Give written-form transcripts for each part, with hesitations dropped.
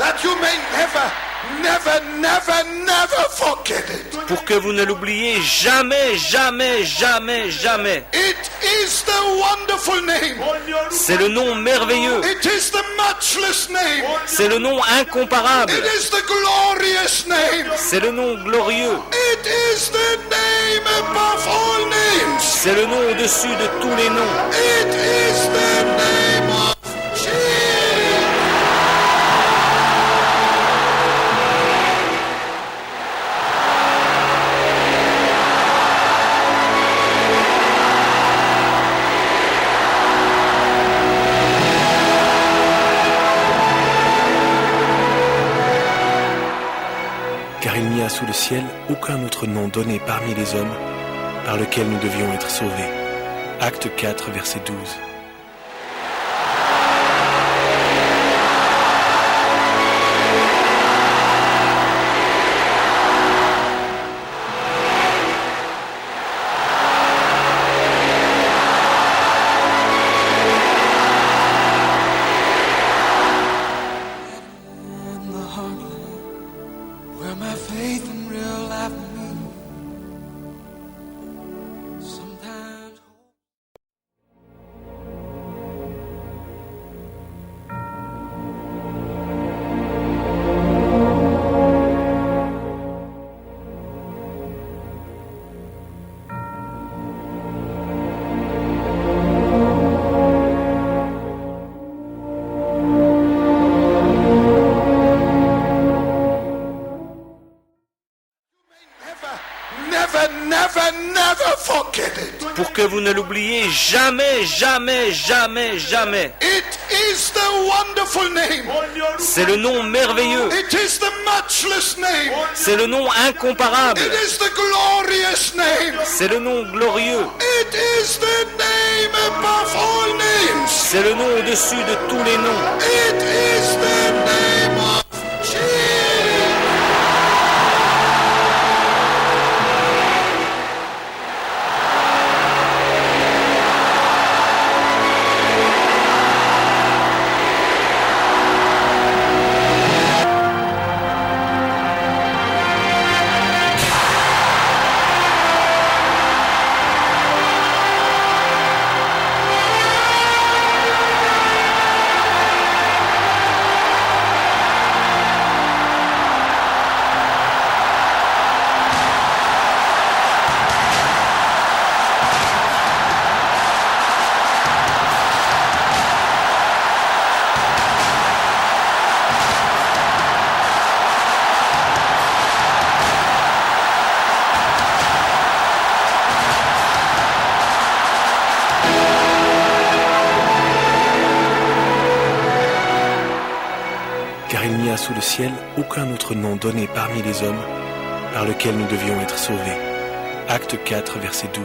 that you may never forget it. Pour que vous ne l'oubliez jamais, jamais, jamais, jamais. It is the wonderful name. C'est le nom merveilleux. It is the matchless name. C'est le nom incomparable. It is the glorious name. C'est le nom glorieux. It is the name above all names. C'est le nom au-dessus de tous les noms. It is the name of Jesus. Car il n'y a sous le ciel aucun autre nom donné parmi les hommes par lequel nous devions être sauvés. Acte 4, verset 12. Never forget it. Pour que vous ne l'oubliez jamais, jamais, jamais, jamais. It is the wonderful name. C'est le nom merveilleux. It is the matchless name. C'est le nom incomparable. It is the glorious name. C'est le nom glorieux. It is the name above all names. C'est le nom au-dessus de tous les noms. It is the name of Jesus. Car il n'y a sous le ciel aucun autre nom donné parmi les hommes par lequel nous devions être sauvés. Acte 4, verset 12.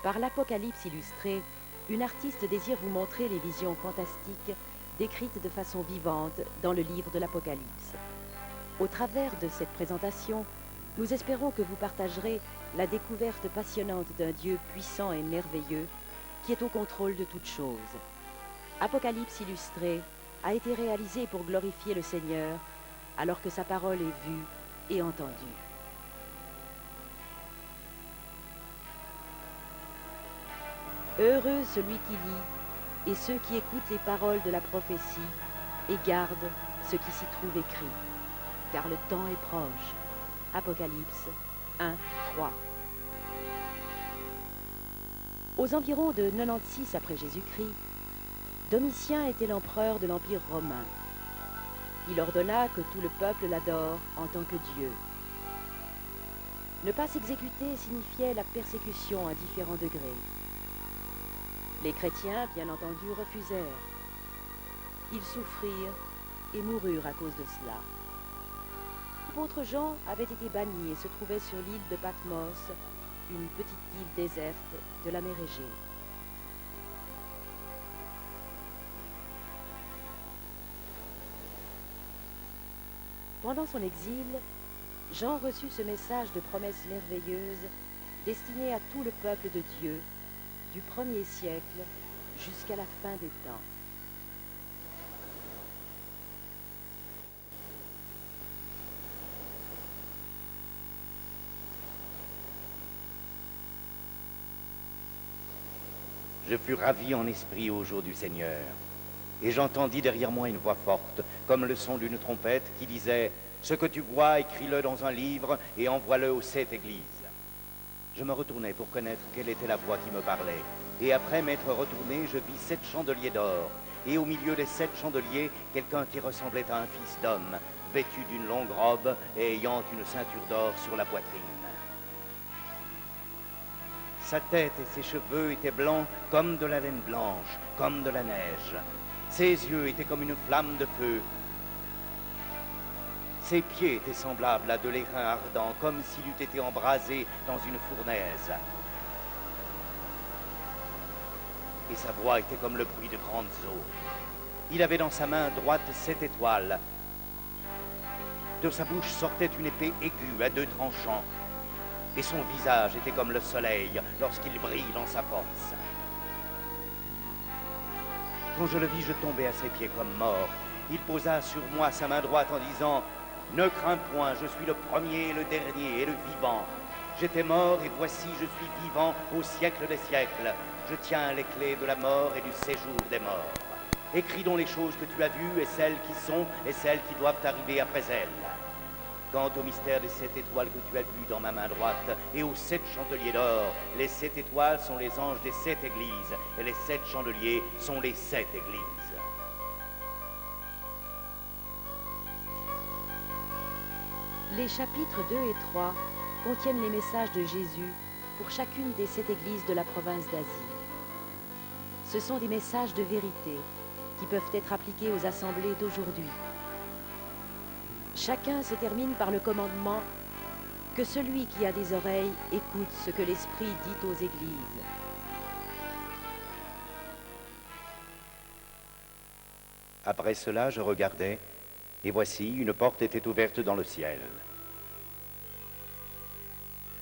Par l'Apocalypse illustré, une artiste désire vous montrer les visions fantastiques décrites de façon vivante dans le livre de l'Apocalypse. Au travers de cette présentation, nous espérons que vous partagerez la découverte passionnante d'un Dieu puissant et merveilleux qui est au contrôle de toutes choses. Apocalypse illustré a été réalisé pour glorifier le Seigneur alors que sa parole est vue et entendue. Heureux celui qui lit et ceux qui écoutent les paroles de la prophétie et gardent ce qui s'y trouve écrit, car le temps est proche. Apocalypse 1, 3. Aux environs de 96 après Jésus-Christ, Domitien était l'empereur de l'Empire romain. Il ordonna que tout le peuple l'adore en tant que Dieu. Ne pas s'exécuter signifiait la persécution à différents degrés. Les chrétiens, bien entendu, refusèrent. Ils souffrirent et moururent à cause de cela. L'apôtre Jean avait été banni et se trouvait sur l'île de Patmos, une petite île déserte de la mer Égée. Pendant son exil, Jean reçut ce message de promesses merveilleuses destiné à tout le peuple de Dieu, du 1er siècle jusqu'à la fin des temps. Je fus ravi en esprit au jour du Seigneur, et j'entendis derrière moi une voix forte, comme le son d'une trompette, qui disait « Ce que tu vois, écris-le dans un livre et envoie-le aux 7 églises. » Je me retournai pour connaître quelle était la voix qui me parlait, et après m'être retourné, je vis 7 chandeliers d'or, et au milieu des 7 chandeliers, quelqu'un qui ressemblait à un fils d'homme, vêtu d'une longue robe et ayant une ceinture d'or sur la poitrine. Sa tête et ses cheveux étaient blancs comme de la laine blanche, comme de la neige. Ses yeux étaient comme une flamme de feu. Ses pieds étaient semblables à de l'airain ardent, comme s'il eût été embrasé dans une fournaise. Et sa voix était comme le bruit de grandes eaux. Il avait dans sa main droite 7 étoiles. De sa bouche sortait une épée aiguë à 2 tranchants. Et son visage était comme le soleil lorsqu'il brille dans sa force. Quand je le vis, je tombai à ses pieds comme mort. Il posa sur moi sa main droite en disant « Ne crains point, je suis le premier et le dernier et le vivant. J'étais mort et voici je suis vivant au siècle des siècles. Je tiens les clés de la mort et du séjour des morts. Écris donc les choses que tu as vues et celles qui sont et celles qui doivent arriver après elles. Quant au mystère des 7 étoiles que tu as vues dans ma main droite et aux 7 chandeliers d'or, les 7 étoiles sont les anges des 7 églises et les 7 chandeliers sont les 7 églises. » Les chapitres 2 et 3 contiennent les messages de Jésus pour chacune des 7 églises de la province d'Asie. Ce sont des messages de vérité qui peuvent être appliqués aux assemblées d'aujourd'hui. Chacun se termine par le commandement que celui qui a des oreilles écoute ce que l'Esprit dit aux églises. Après cela, je regardai, et voici, une porte était ouverte dans le ciel.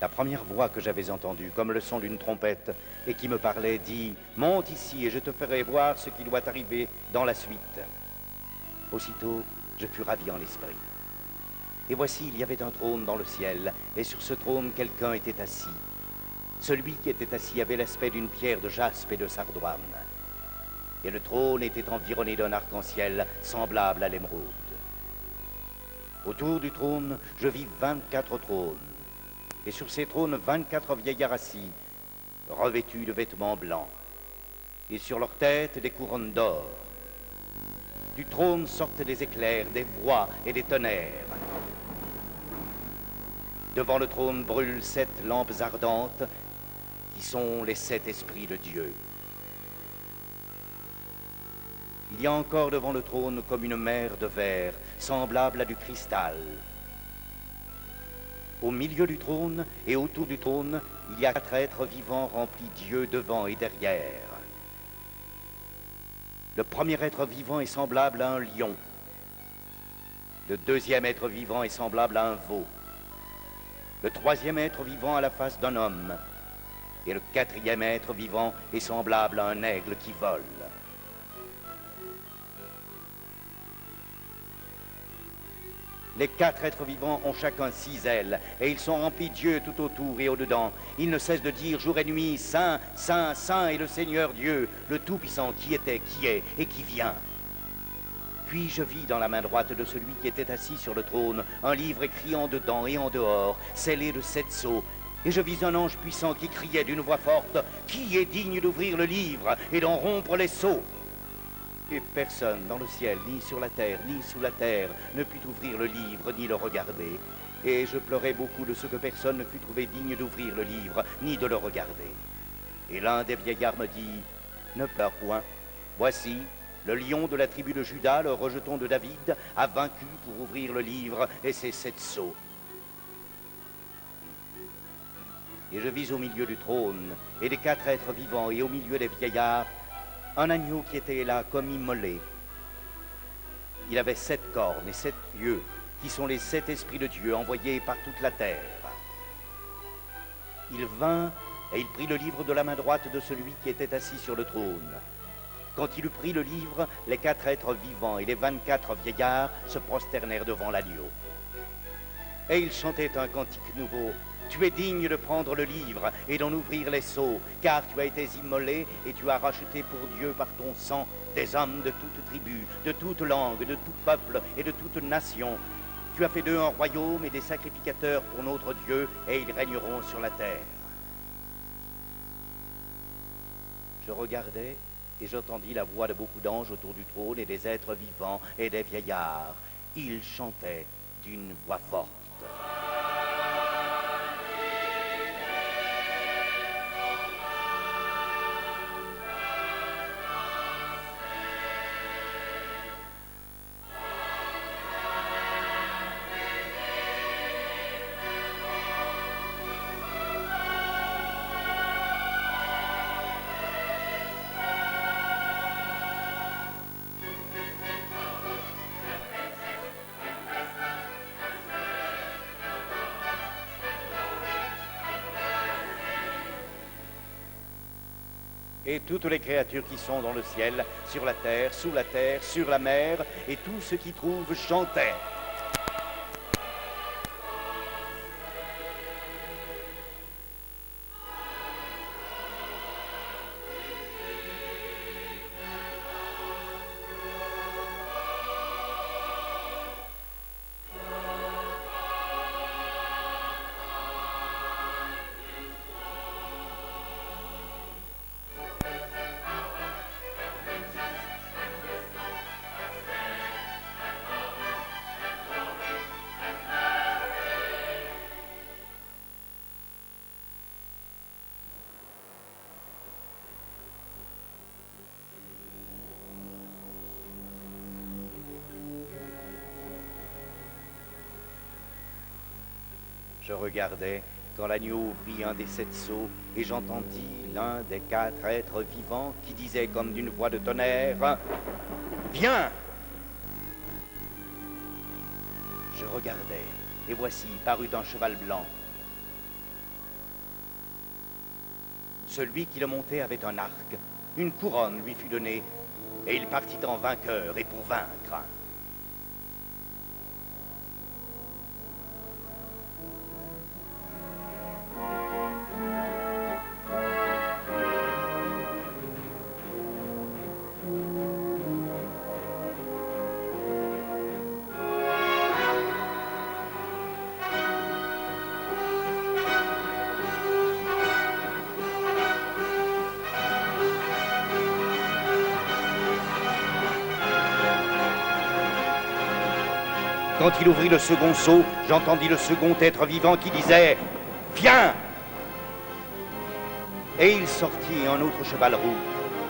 La première voix que j'avais entendue, comme le son d'une trompette, et qui me parlait, dit « Monte ici et je te ferai voir ce qui doit arriver dans la suite. » Aussitôt, je fus ravi en l'esprit. Et voici, il y avait un trône dans le ciel, et sur ce trône, quelqu'un était assis. Celui qui était assis avait l'aspect d'une pierre de jaspe et de sardoine. Et le trône était environné d'un arc-en-ciel semblable à l'émeraude. Autour du trône, je vis 24 trônes, et sur ces trônes, 24 vieillards assis, revêtus de vêtements blancs, et sur leurs têtes des couronnes d'or. Du trône sortent des éclairs, des voix et des tonnerres. Devant le trône brûlent 7 lampes ardentes, qui sont les 7 esprits de Dieu. Il y a encore devant le trône comme une mer de verre, semblable à du cristal. Au milieu du trône et autour du trône, il y a 4 êtres vivants remplis d'yeux devant et derrière. Le premier être vivant est semblable à un lion. Le deuxième être vivant est semblable à un veau. Le troisième être vivant a la face d'un homme. Et le quatrième être vivant est semblable à un aigle qui vole. Les 4 êtres vivants ont chacun 6 ailes, et ils sont remplis d'yeux tout autour et au-dedans. Ils ne cessent de dire jour et nuit, Saint, Saint, Saint est le Seigneur Dieu, le Tout-Puissant qui était, qui est et qui vient. Puis je vis dans la main droite de celui qui était assis sur le trône un livre écrit en dedans et en dehors, scellé de 7 sceaux. Et je vis un ange puissant qui criait d'une voix forte, « Qui est digne d'ouvrir le livre et d'en rompre les sceaux ?» Et personne dans le ciel, ni sur la terre, ni sous la terre, ne put ouvrir le livre, ni le regarder. Et je pleurais beaucoup de ce que personne ne fut trouvé digne d'ouvrir le livre, ni de le regarder. Et l'un des vieillards me dit, ne pleure point. Voici, le lion de la tribu de Juda, le rejeton de David, a vaincu pour ouvrir le livre et ses 7 sceaux. Et je vis au milieu du trône et des 4 êtres vivants et au milieu des vieillards, un agneau qui était là comme immolé. Il avait 7 cornes et 7 yeux, qui sont les 7 esprits de Dieu envoyés par toute la terre. Il vint et il prit le livre de la main droite de celui qui était assis sur le trône. Quand il eut pris le livre, les 4 êtres vivants et les 24 vieillards se prosternèrent devant l'agneau. Et ils chantaient un cantique nouveau. Tu es digne de prendre le livre et d'en ouvrir les sceaux, car tu as été immolé et tu as racheté pour Dieu par ton sang des hommes de toute tribu, de toute langue, de tout peuple et de toute nation. Tu as fait d'eux un royaume et des sacrificateurs pour notre Dieu, et ils régneront sur la terre. Je regardais et j'entendis la voix de beaucoup d'anges autour du trône et des êtres vivants et des vieillards. Ils chantaient d'une voix forte. Et toutes les créatures qui sont dans le ciel, sur la terre, sous la terre, sur la mer, et tout ce qui trouve chantaient. Je regardais quand l'agneau ouvrit un des 7 sceaux et j'entendis l'un des 4 êtres vivants qui disait comme d'une voix de tonnerre, « Viens !» Je regardais et voici parut un cheval blanc. Celui qui le montait avait un arc, une couronne lui fut donnée et il partit en vainqueur et pour vaincre. Quand il ouvrit le second sceau, j'entendis le second être vivant qui disait « Viens !» Et il sortit un autre cheval roux.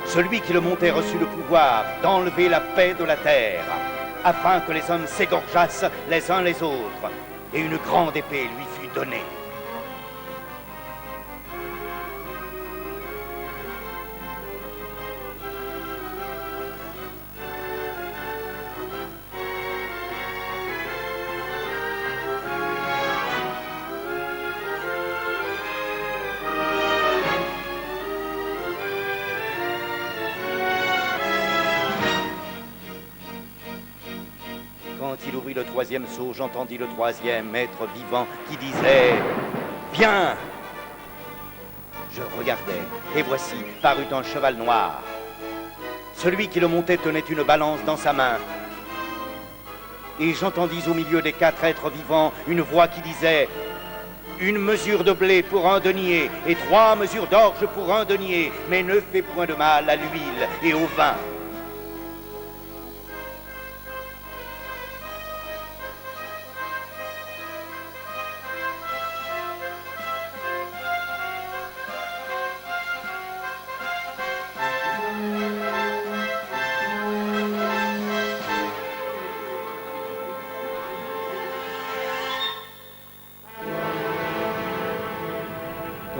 Celui qui le montait reçut le pouvoir d'enlever la paix de la terre, afin que les hommes s'égorgeassent les uns les autres, et une grande épée lui fut donnée. Quand il ouvrit le troisième sceau, j'entendis le troisième être vivant qui disait « Viens !» Je regardais, et voici, parut un cheval noir. Celui qui le montait tenait une balance dans sa main. Et j'entendis au milieu des 4 êtres vivants une voix qui disait « Une mesure de blé pour 1 denier, et 3 mesures d'orge pour 1 denier, mais ne fais point de mal à l'huile et au vin. »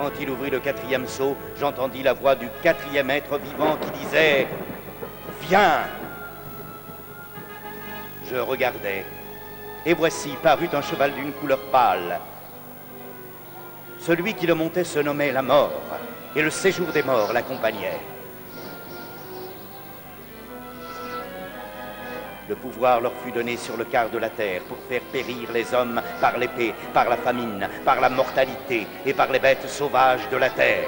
Quand il ouvrit le quatrième sceau, j'entendis la voix du quatrième être vivant qui disait « Viens !» Je regardai, et voici parut un cheval d'une couleur pâle. Celui qui le montait se nommait la mort, et le séjour des morts l'accompagnait. Le pouvoir leur fut donné sur le quart de la terre pour faire périr les hommes par l'épée, par la famine, par la mortalité et par les bêtes sauvages de la terre.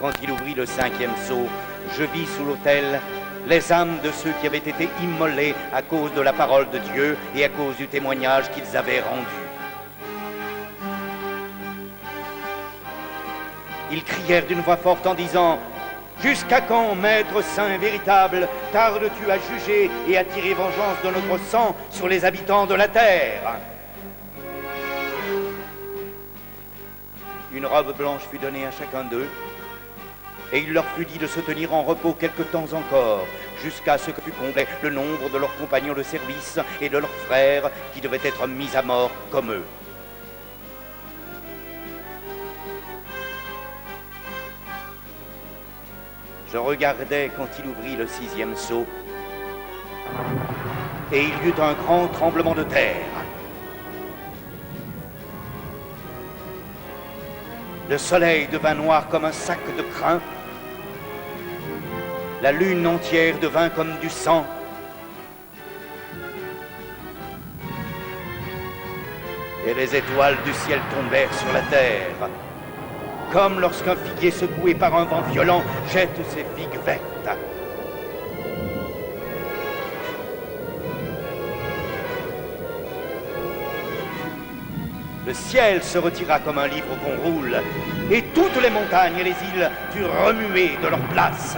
Quand il ouvrit le cinquième sceau, je vis sous l'autel les âmes de ceux qui avaient été immolés à cause de la parole de Dieu et à cause du témoignage qu'ils avaient rendu. Ils crièrent d'une voix forte en disant « Jusqu'à quand, Maître saint et véritable, tardes-tu à juger et à tirer vengeance de notre sang sur les habitants de la terre ?» Une robe blanche fut donnée à chacun d'eux, et il leur fut dit de se tenir en repos quelque temps encore, jusqu'à ce que fût complet le nombre de leurs compagnons de service et de leurs frères qui devaient être mis à mort comme eux. Je regardais quand il ouvrit le sixième sceau, et il y eut un grand tremblement de terre. Le soleil devint noir comme un sac de crin. La lune entière devint comme du sang. Et les étoiles du ciel tombèrent sur la terre, comme lorsqu'un figuier secoué par un vent violent jette ses figues vertes. Le ciel se retira comme un livre qu'on roule, et toutes les montagnes et les îles furent remuées de leur place.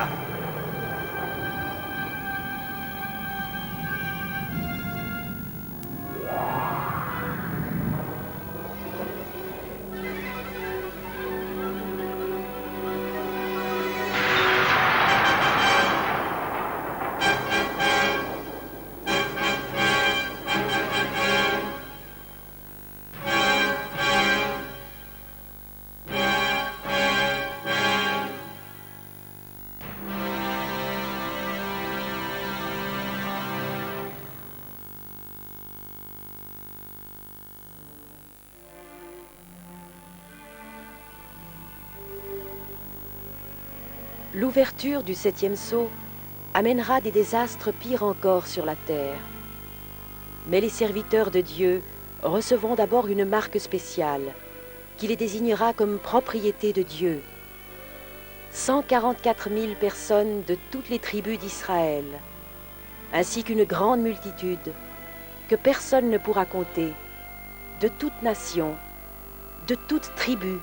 L'ouverture du septième sceau amènera des désastres pires encore sur la terre. Mais les serviteurs de Dieu recevront d'abord une marque spéciale qui les désignera comme propriété de Dieu. 144 000 personnes de toutes les tribus d'Israël, ainsi qu'une grande multitude que personne ne pourra compter, de toute nation, de toute tribu,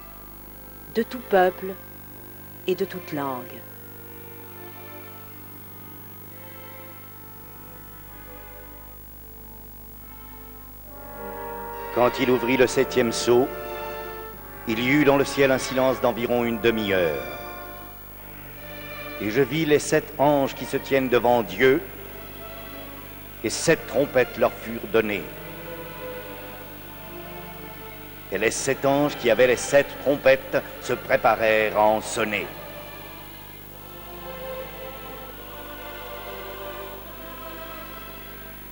de tout peuple et de toute langue. Quand il ouvrit le septième sceau, il y eut dans le ciel un silence d'environ une demi-heure. Et je vis les 7 anges qui se tiennent devant Dieu, et 7 trompettes leur furent données. Et les 7 anges qui avaient les 7 trompettes se préparèrent à en sonner.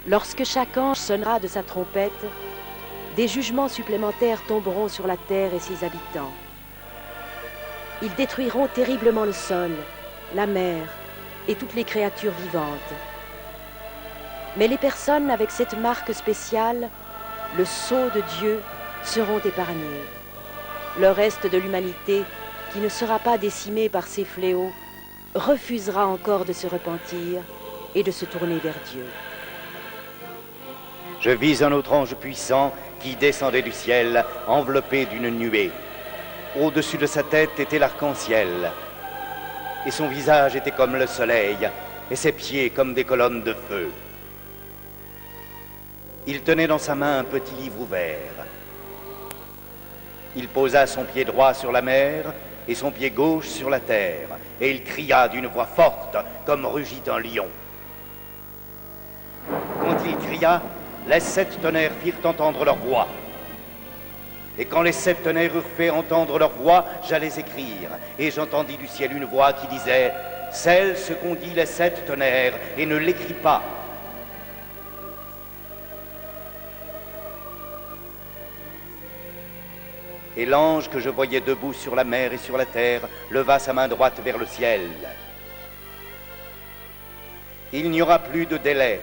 Lorsque chaque ange sonnera de sa trompette, des jugements supplémentaires tomberont sur la terre et ses habitants. Ils détruiront terriblement le sol, la mer et toutes les créatures vivantes. Mais les personnes avec cette marque spéciale, le sceau de Dieu, seront épargnées. Le reste de l'humanité, qui ne sera pas décimée par ces fléaux, refusera encore de se repentir et de se tourner vers Dieu. Je vis un autre ange puissant qui descendait du ciel, enveloppé d'une nuée. Au-dessus de sa tête était l'arc-en-ciel. et son visage était comme le soleil, et ses pieds comme des colonnes de feu. Il tenait dans sa main un petit livre ouvert. Il posa son pied droit sur la mer et son pied gauche sur la terre, et il cria d'une voix forte, comme rugit un lion. Quand il cria, les 7 tonnerres firent entendre leur voix. Et quand les 7 tonnerres eurent fait entendre leur voix, j'allais écrire, et j'entendis du ciel une voix qui disait « Scelle ce qu'ont dit les 7 tonnerres, et ne l'écris pas. » Et l'ange que je voyais debout sur la mer et sur la terre leva sa main droite vers le ciel. Il n'y aura plus de délai,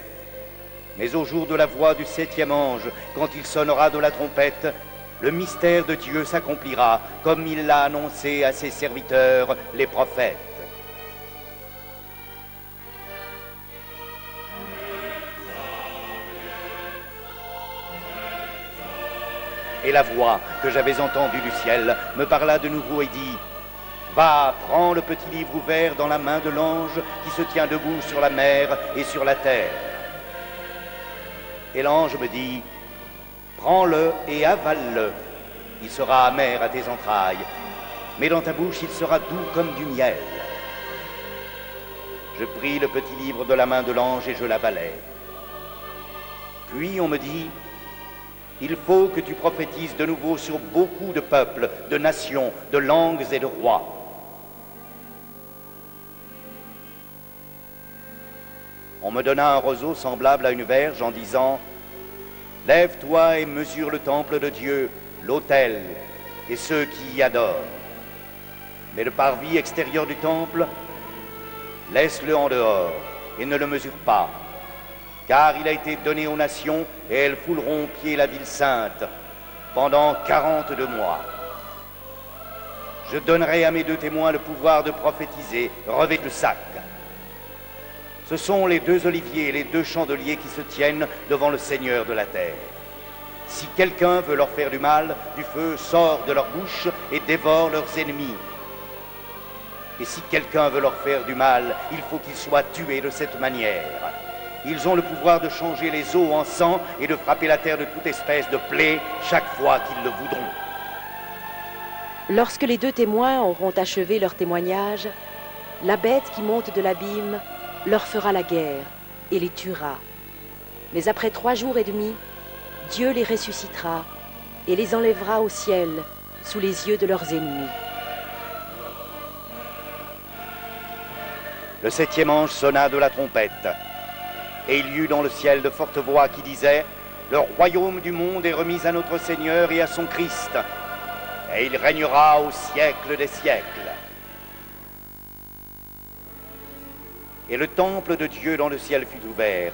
mais au jour de la voix du 7e ange, quand il sonnera de la trompette, le mystère de Dieu s'accomplira, comme il l'a annoncé à ses serviteurs, les prophètes. Et la voix que j'avais entendue du ciel me parla de nouveau et dit « Va, prends le petit livre ouvert dans la main de l'ange qui se tient debout sur la mer et sur la terre. » Et l'ange me dit « Prends-le et avale-le. Il sera amer à tes entrailles, mais dans ta bouche il sera doux comme du miel. » Je pris le petit livre de la main de l'ange et je l'avalai. Puis on me dit « Il faut que tu prophétises de nouveau sur beaucoup de peuples, de nations, de langues et de rois. » On me donna un roseau semblable à une verge en disant « Lève-toi et mesure le temple de Dieu, l'autel et ceux qui y adorent. Mais le parvis extérieur du temple, laisse-le en dehors et ne le mesure pas. Car il a été donné aux nations, et elles fouleront aux pieds la ville sainte pendant 42 mois. Je donnerai à mes 2 témoins le pouvoir de prophétiser, revêtus de sac. Ce sont les 2 oliviers et les 2 chandeliers qui se tiennent devant le Seigneur de la terre. Si quelqu'un veut leur faire du mal, du feu sort de leur bouche et dévore leurs ennemis. Et si quelqu'un veut leur faire du mal, il faut qu'il soit tué de cette manière. Ils ont le pouvoir de changer les eaux en sang et de frapper la terre de toute espèce de plaie chaque fois qu'ils le voudront. Lorsque les 2 témoins auront achevé leur témoignage, la bête qui monte de l'abîme leur fera la guerre et les tuera. Mais après 3 jours et demi, Dieu les ressuscitera et les enlèvera au ciel sous les yeux de leurs ennemis. Le 7e ange sonna de la trompette. Et il y eut dans le ciel de fortes voix qui disaient « Le royaume du monde est remis à notre Seigneur et à son Christ, et il régnera au siècle des siècles. » Et le temple de Dieu dans le ciel fut ouvert,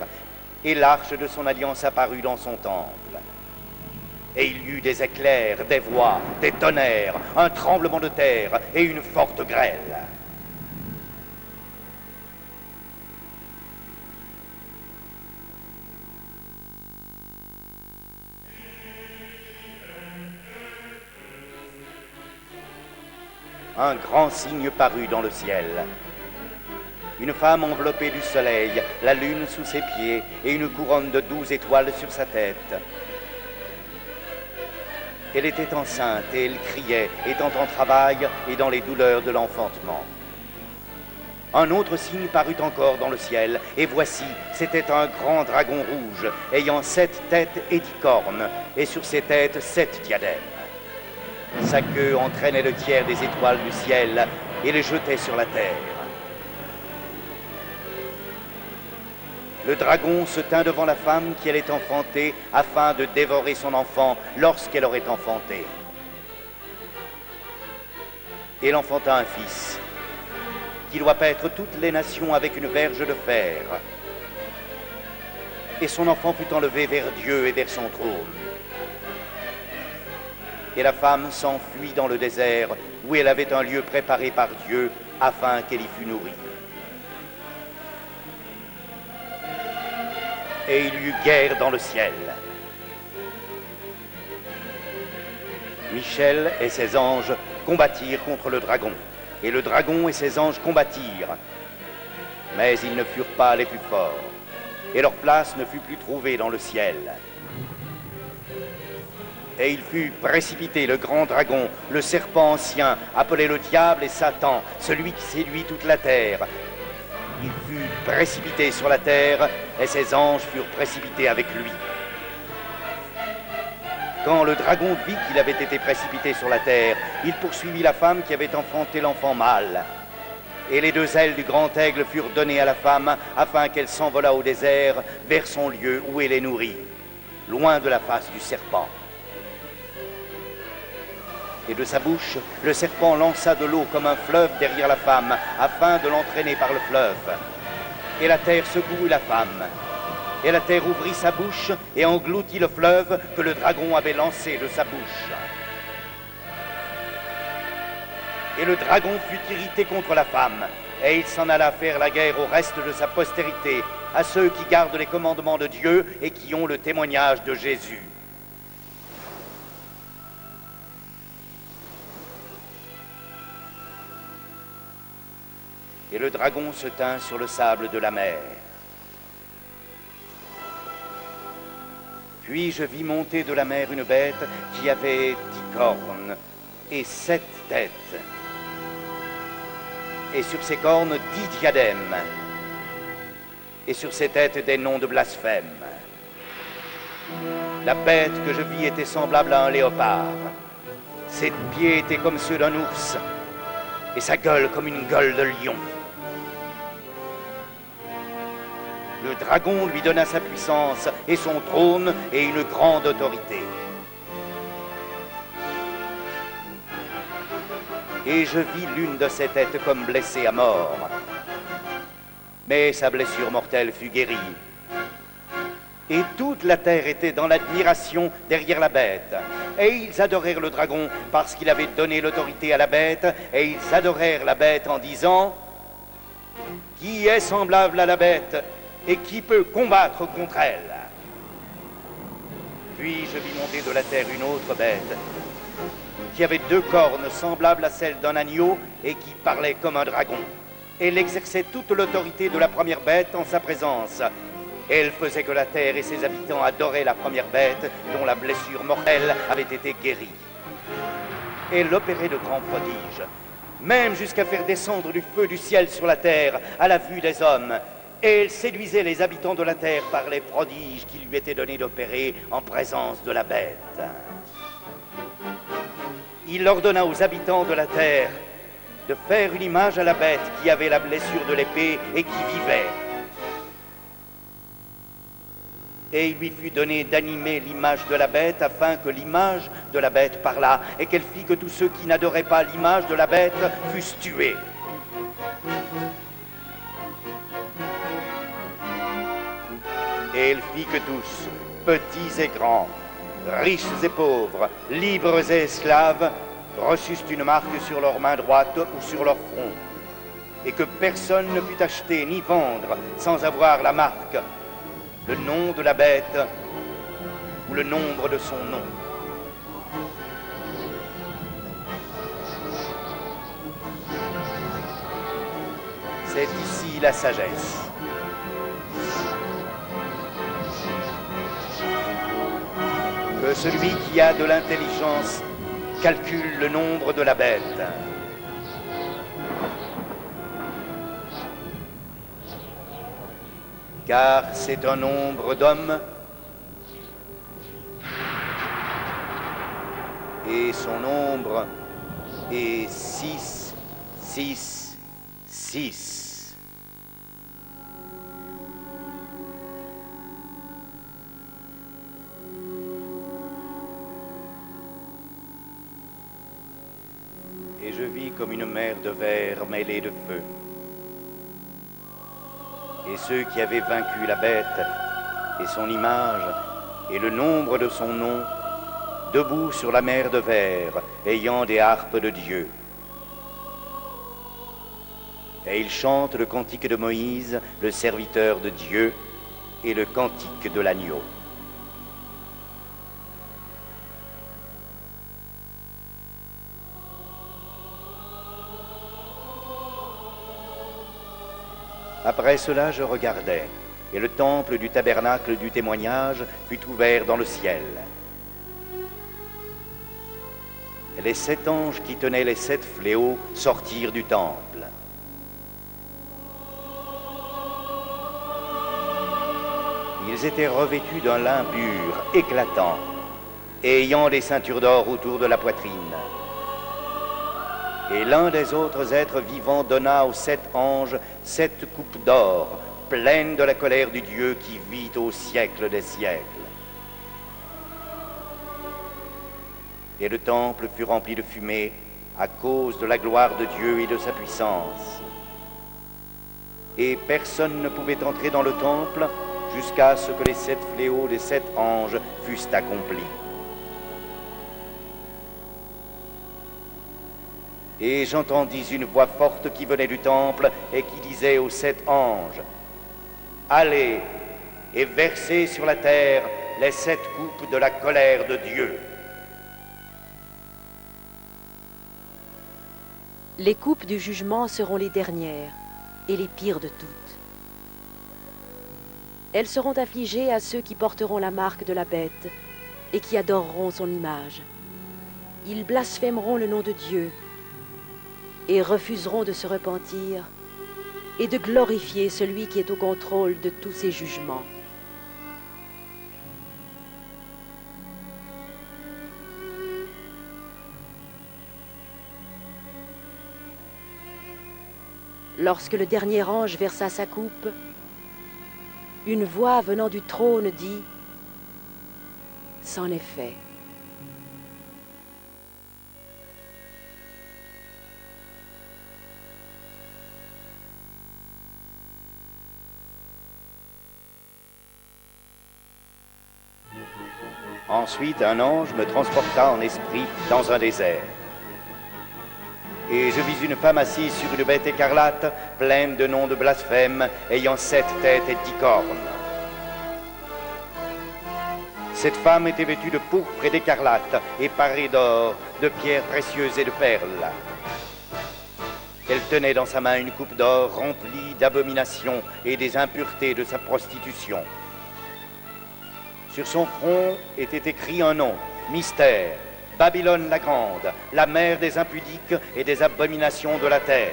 et l'arche de son alliance apparut dans son temple. Et il y eut des éclairs, des voix, des tonnerres, un tremblement de terre et une forte grêle. Un grand signe parut dans le ciel. Une femme enveloppée du soleil, la lune sous ses pieds et une couronne de 12 étoiles sur sa tête. Elle était enceinte et elle criait, étant en travail et dans les douleurs de l'enfantement. Un autre signe parut encore dans le ciel, et voici, c'était un grand dragon rouge, ayant 7 têtes et 10 cornes, et sur ses têtes 7 diadèmes. Sa queue entraînait le tiers des étoiles du ciel et les jetait sur la terre. Le dragon se tint devant la femme qui allait enfanter afin de dévorer son enfant lorsqu'elle aurait enfanté. Et il enfanta un fils qui doit paître toutes les nations avec une verge de fer. Et son enfant fut enlevé vers Dieu et vers son trône. Et la femme s'enfuit dans le désert, où elle avait un lieu préparé par Dieu, afin qu'elle y fût nourrie. Et il y eut guerre dans le ciel. Michel et ses anges combattirent contre le dragon. et le dragon et ses anges combattirent. Mais ils ne furent pas les plus forts, et leur place ne fut plus trouvée dans le ciel. Et il fut précipité, le grand dragon, le serpent ancien, appelé le diable et Satan, celui qui séduit toute la terre. Il fut précipité sur la terre, et ses anges furent précipités avec lui. Quand le dragon vit qu'il avait été précipité sur la terre, il poursuivit la femme qui avait enfanté l'enfant mâle. Et les deux ailes du grand aigle furent données à la femme, afin qu'elle s'envolât au désert vers son lieu où elle est nourrie, loin de la face du serpent. Et de sa bouche, le serpent lança de l'eau comme un fleuve derrière la femme, afin de l'entraîner par le fleuve. Et la terre secourut la femme. Et la terre ouvrit sa bouche et engloutit le fleuve que le dragon avait lancé de sa bouche. Et le dragon fut irrité contre la femme, et il s'en alla faire la guerre au reste de sa postérité, à ceux qui gardent les commandements de Dieu et qui ont le témoignage de Jésus. Et le dragon se tint sur le sable de la mer. Puis je vis monter de la mer une bête qui avait 10 cornes et 7 têtes. Et sur ses cornes 10 diadèmes. Et sur ses têtes des noms de blasphème. La bête que je vis était semblable à un léopard. Ses pieds étaient comme ceux d'un ours, et sa gueule comme une gueule de lion. Le dragon lui donna sa puissance et son trône et une grande autorité. Et je vis l'une de ses têtes comme blessée à mort. Mais sa blessure mortelle fut guérie. Et toute la terre était dans l'admiration derrière la bête. Et ils adorèrent le dragon parce qu'il avait donné l'autorité à la bête. Et ils adorèrent la bête en disant: qui est semblable à la bête et qui peut combattre contre elle? Puis je vis monter de la terre une autre bête qui avait 2 cornes semblables à celles d'un agneau et qui parlait comme un dragon. Elle exerçait toute l'autorité de la première bête en sa présence. Elle faisait que la terre et ses habitants adoraient la première bête dont la blessure mortelle avait été guérie. Elle opérait de grands prodiges, même jusqu'à faire descendre du feu du ciel sur la terre à la vue des hommes. Et elle séduisait les habitants de la terre par les prodiges qui lui étaient donnés d'opérer en présence de la bête. Il ordonna aux habitants de la terre de faire une image à la bête qui avait la blessure de l'épée et qui vivait. Et il lui fut donné d'animer l'image de la bête afin que l'image de la bête parlât et qu'elle fit que tous ceux qui n'adoraient pas l'image de la bête fussent tués. Et elle fit que tous, petits et grands, riches et pauvres, libres et esclaves, reçussent une marque sur leur main droite ou sur leur front, et que personne ne put acheter ni vendre sans avoir la marque, le nom de la bête ou le nombre de son nom. C'est ici la sagesse. Que celui qui a de l'intelligence calcule le nombre de la bête. Car c'est un nombre d'hommes et son nombre est 6, 6, 6. Et je vis comme une mer de verre mêlée de feu. Et ceux qui avaient vaincu la bête et son image et le nombre de son nom, debout sur la mer de verre, ayant des harpes de Dieu. Et ils chantent le cantique de Moïse, le serviteur de Dieu, et le cantique de l'agneau. Après cela, je regardai, et le temple du tabernacle du témoignage fut ouvert dans le ciel. Les 7 anges qui tenaient les 7 fléaux sortirent du temple. Ils étaient revêtus d'un lin pur, éclatant, et ayant des ceintures d'or autour de la poitrine. Et l'un des autres êtres vivants donna aux 7 anges 7 coupes d'or, pleines de la colère du Dieu qui vit au siècle des siècles. Et le temple fut rempli de fumée à cause de la gloire de Dieu et de sa puissance. Et personne ne pouvait entrer dans le temple jusqu'à ce que les 7 fléaux des 7 anges fussent accomplis. Et j'entendis une voix forte qui venait du temple et qui disait aux 7 anges, « Allez et versez sur la terre les 7 coupes de la colère de Dieu. » Les coupes du jugement seront les dernières et les pires de toutes. Elles seront affligées à ceux qui porteront la marque de la bête et qui adoreront son image. Ils blasphémeront le nom de Dieu et refuseront de se repentir et de glorifier celui qui est au contrôle de tous ses jugements. Lorsque le dernier ange versa sa coupe, une voix venant du trône dit « C'en est fait ». Ensuite, un ange me transporta en esprit dans un désert. Et je vis une femme assise sur une bête écarlate, pleine de noms de blasphème, ayant 7 têtes et 10 cornes. Cette femme était vêtue de pourpre et d'écarlate, et parée d'or, de pierres précieuses et de perles. Elle tenait dans sa main une coupe d'or remplie d'abominations et des impuretés de sa prostitution. Sur son front était écrit un nom, Mystère, Babylone la grande, la mère des impudiques et des abominations de la terre.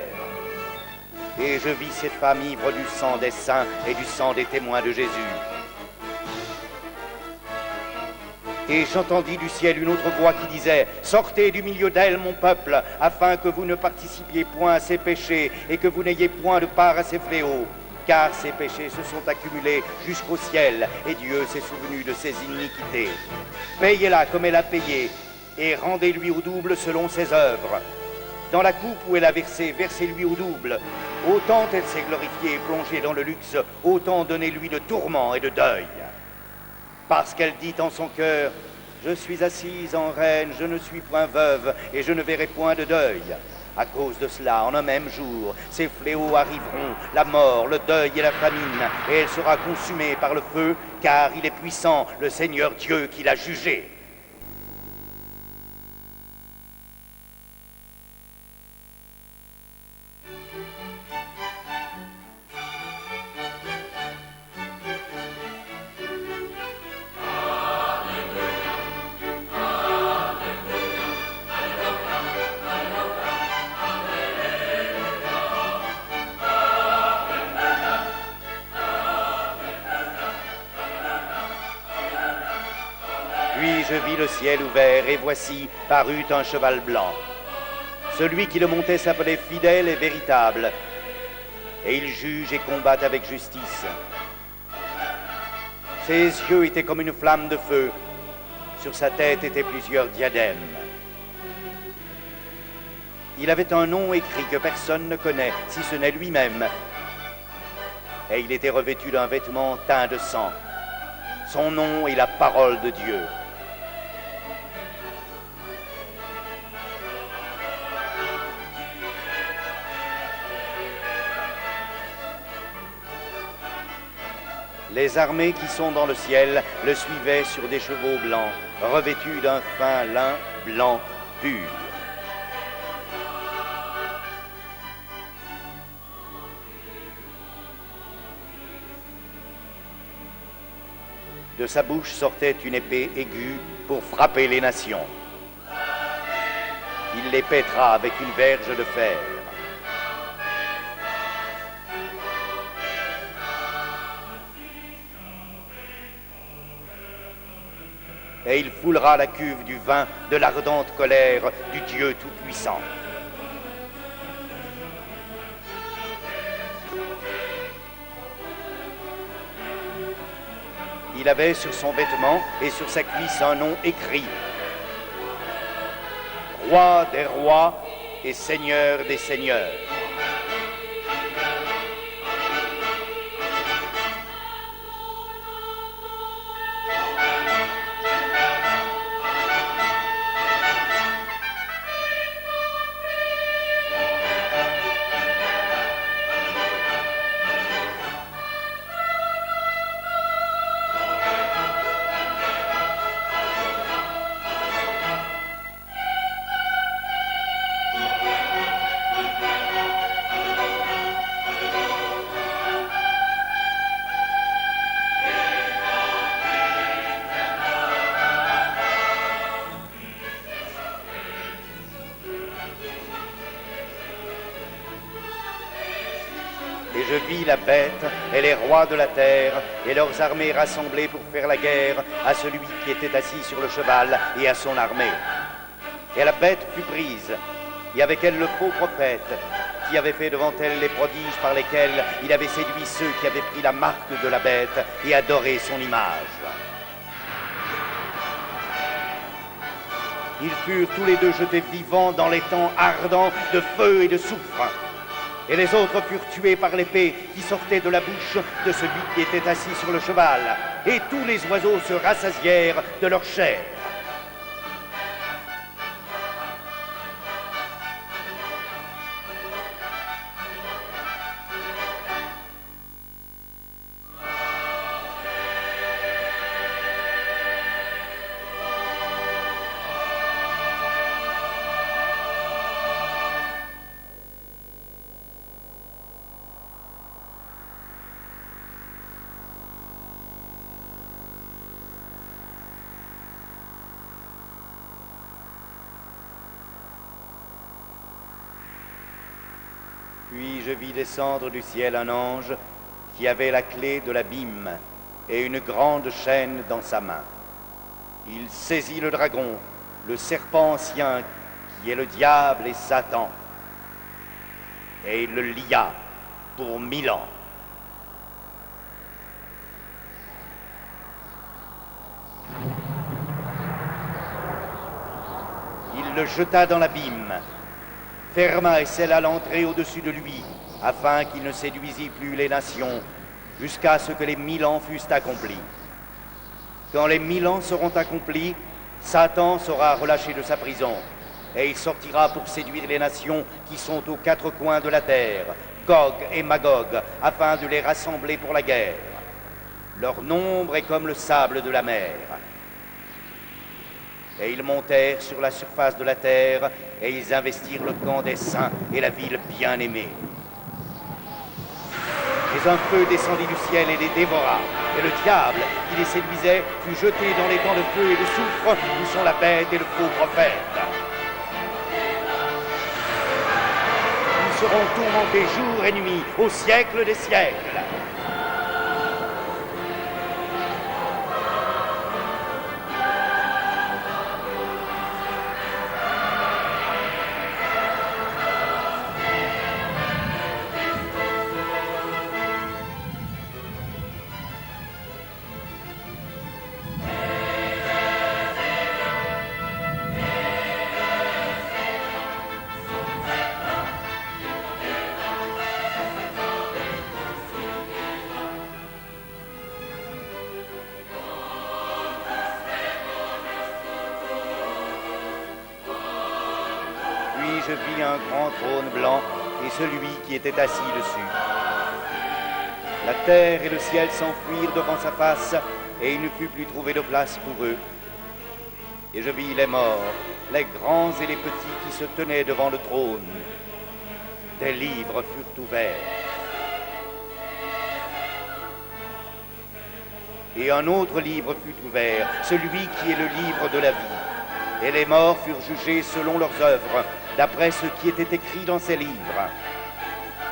Et je vis cette femme ivre du sang des saints et du sang des témoins de Jésus. Et j'entendis du ciel une autre voix qui disait « Sortez du milieu d'elle, mon peuple, afin que vous ne participiez point à ses péchés et que vous n'ayez point de part à ses fléaux. Car ses péchés se sont accumulés jusqu'au ciel, et Dieu s'est souvenu de ses iniquités. Payez-la comme elle a payé, et rendez-lui au double selon ses œuvres. Dans la coupe où elle a versé, versez-lui au double. Autant elle s'est glorifiée et plongée dans le luxe, autant donnez-lui de tourments et de deuil. Parce qu'elle dit en son cœur, je suis assise en reine, je ne suis point veuve, et je ne verrai point de deuil. À cause de cela, en un même jour, ces fléaux arriveront, la mort, le deuil et la famine, et elle sera consumée par le feu, car il est puissant, le Seigneur Dieu qui l'a jugé. Puis je vis le ciel ouvert, et voici parut un cheval blanc. Celui qui le montait s'appelait Fidèle et Véritable, et il juge et combat avec justice. Ses yeux étaient comme une flamme de feu, sur sa tête étaient plusieurs diadèmes. Il avait un nom écrit que personne ne connaît, si ce n'est lui-même, et il était revêtu d'un vêtement teint de sang. Son nom est la parole de Dieu. Les armées qui sont dans le ciel le suivaient sur des chevaux blancs, revêtus d'un fin lin blanc pur. De sa bouche sortait une épée aiguë pour frapper les nations. Il les pètera avec une verge de fer. Et il foulera la cuve du vin de l'ardente colère du Dieu Tout-Puissant. Il avait sur son vêtement et sur sa cuisse un nom écrit. Roi des rois et Seigneur des seigneurs. Et je vis la bête et les rois de la terre et leurs armées rassemblées pour faire la guerre à celui qui était assis sur le cheval et à son armée. Et la bête fut prise, et avec elle le faux prophète, qui avait fait devant elle les prodiges par lesquels il avait séduit ceux qui avaient pris la marque de la bête et adoré son image. Ils furent tous les deux jetés vivants dans les temps ardents de feu et de soufre. Et les autres furent tués par l'épée qui sortait de la bouche de celui qui était assis sur le cheval. Et tous les oiseaux se rassasièrent de leur chair. Puis je vis descendre du ciel un ange qui avait la clé de l'abîme et une grande chaîne dans sa main. Il saisit le dragon, le serpent ancien, qui est le diable et Satan, et il le lia pour 1000 ans. Il le jeta dans l'abîme, ferma et scella l'entrée au-dessus de lui, afin qu'il ne séduisît plus les nations, jusqu'à ce que les 1000 ans fussent accomplis. Quand les 1000 ans seront accomplis, Satan sera relâché de sa prison, et il sortira pour séduire les nations qui sont aux 4 coins de la terre, Gog et Magog, afin de les rassembler pour la guerre. Leur nombre est comme le sable de la mer. Et ils montèrent sur la surface de la terre, et ils investirent le camp des saints et la ville bien-aimée. Mais un feu descendit du ciel et les dévora, et le diable, qui les séduisait, fut jeté dans les camps de feu et de soufre, où sont la bête et le faux prophète. Ils seront tourmentés jour et nuit, au siècle des siècles. Je vis un grand trône blanc et celui qui était assis dessus. La terre et le ciel s'enfuirent devant sa face, et il ne fut plus trouvé de place pour eux. Et je vis les morts, les grands et les petits qui se tenaient devant le trône. Des livres furent ouverts. Et un autre livre fut ouvert, celui qui est le livre de la vie. Et les morts furent jugés selon leurs œuvres, d'après ce qui était écrit dans ces livres.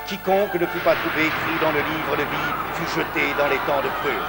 Quiconque ne fut pas trouvé écrit dans le livre de vie fut jeté dans les temps de feu.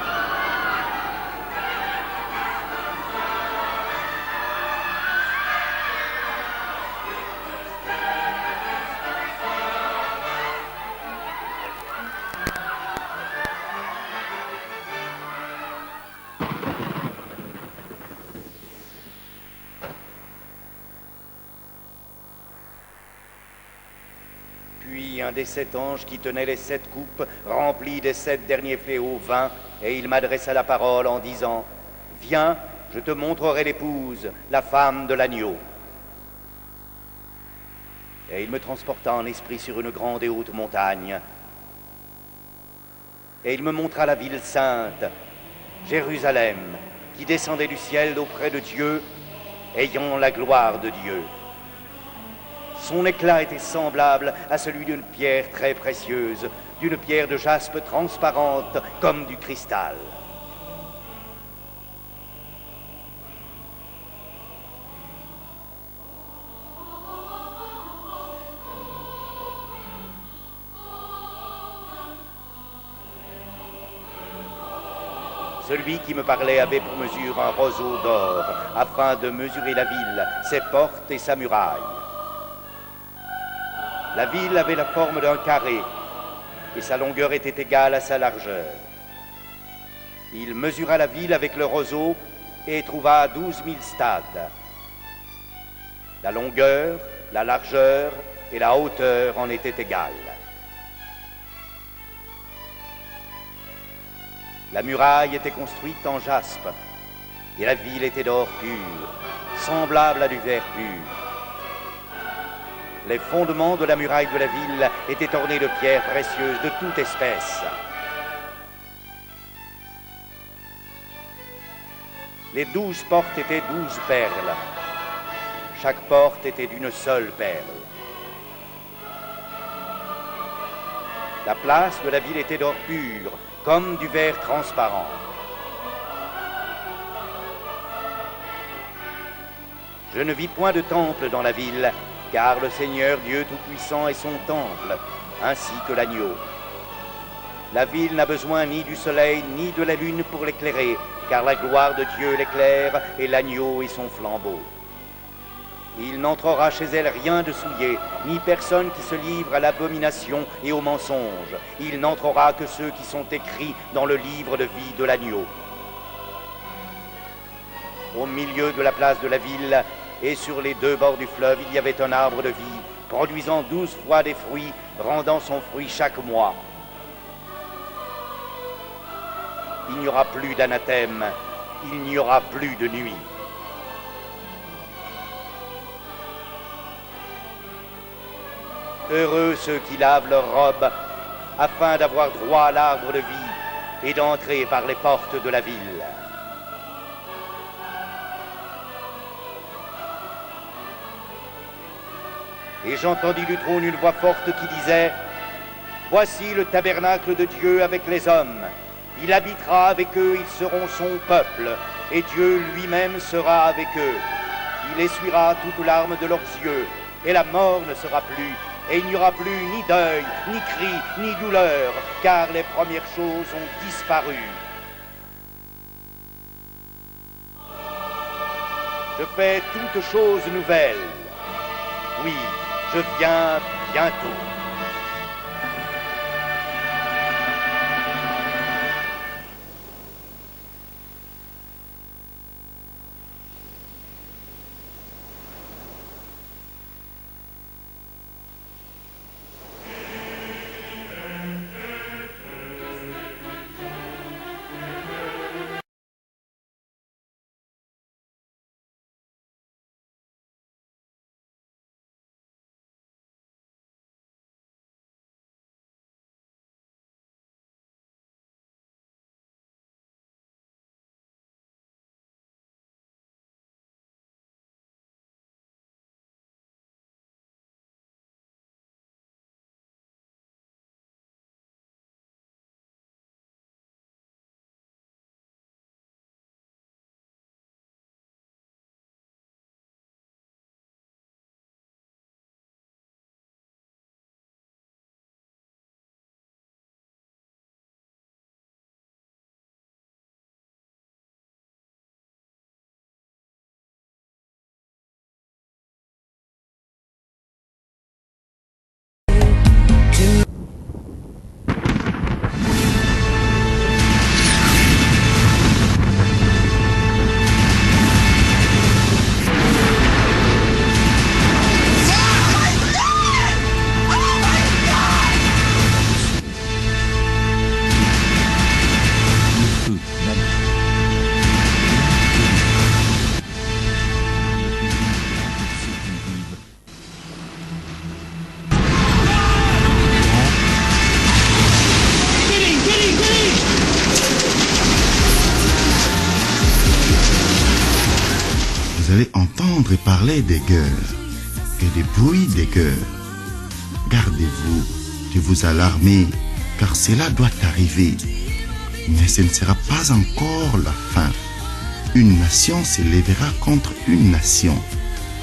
Puis un des 7 anges qui tenait les 7 coupes remplies des 7 derniers fléaux vint, et il m'adressa la parole en disant, « Viens, je te montrerai l'épouse, la femme de l'agneau. » Et il me transporta en esprit sur une grande et haute montagne. Et il me montra la ville sainte, Jérusalem, qui descendait du ciel auprès de Dieu, ayant la gloire de Dieu. Son éclat était semblable à celui d'une pierre très précieuse, d'une pierre de jaspe transparente comme du cristal. Celui qui me parlait avait pour mesure un roseau d'or, afin de mesurer la ville, ses portes et sa muraille. La ville avait la forme d'un carré, et sa longueur était égale à sa largeur. Il mesura la ville avec le roseau et trouva 12 000 stades. La longueur, la largeur et la hauteur en étaient égales. La muraille était construite en jaspe, et la ville était d'or pur, semblable à du verre pur. Les fondements de la muraille de la ville étaient ornés de pierres précieuses de toute espèce. Les 12 portes étaient 12 perles. Chaque porte était d'une seule perle. La place de la ville était d'or pur, comme du verre transparent. Je ne vis point de temple dans la ville, car le Seigneur Dieu Tout-Puissant est son temple, ainsi que l'agneau. La ville n'a besoin ni du soleil ni de la lune pour l'éclairer, car la gloire de Dieu l'éclaire et l'agneau est son flambeau. Il n'entrera chez elle rien de souillé, ni personne qui se livre à l'abomination et au mensonge. Il n'entrera que ceux qui sont écrits dans le livre de vie de l'agneau. Au milieu de la place de la ville et sur les 2 bords du fleuve, il y avait un arbre de vie, produisant 12 fois des fruits, rendant son fruit chaque mois. Il n'y aura plus d'anathème, il n'y aura plus de nuit. Heureux ceux qui lavent leurs robes, afin d'avoir droit à l'arbre de vie et d'entrer par les portes de la ville. Et j'entendis du trône une voix forte qui disait, « Voici le tabernacle de Dieu avec les hommes. Il habitera avec eux, ils seront son peuple, et Dieu lui-même sera avec eux. Il essuiera toute larme de leurs yeux, et la mort ne sera plus. Et il n'y aura plus ni deuil, ni cri, ni douleur, car les premières choses ont disparu. » Je fais toutes choses nouvelles. Oui, je viens bientôt. entendre parler des guerres et des bruits des guerres. Gardez-vous de vous alarmer, car cela doit arriver. Mais ce ne sera pas encore la fin. Une nation s'élèvera contre une nation,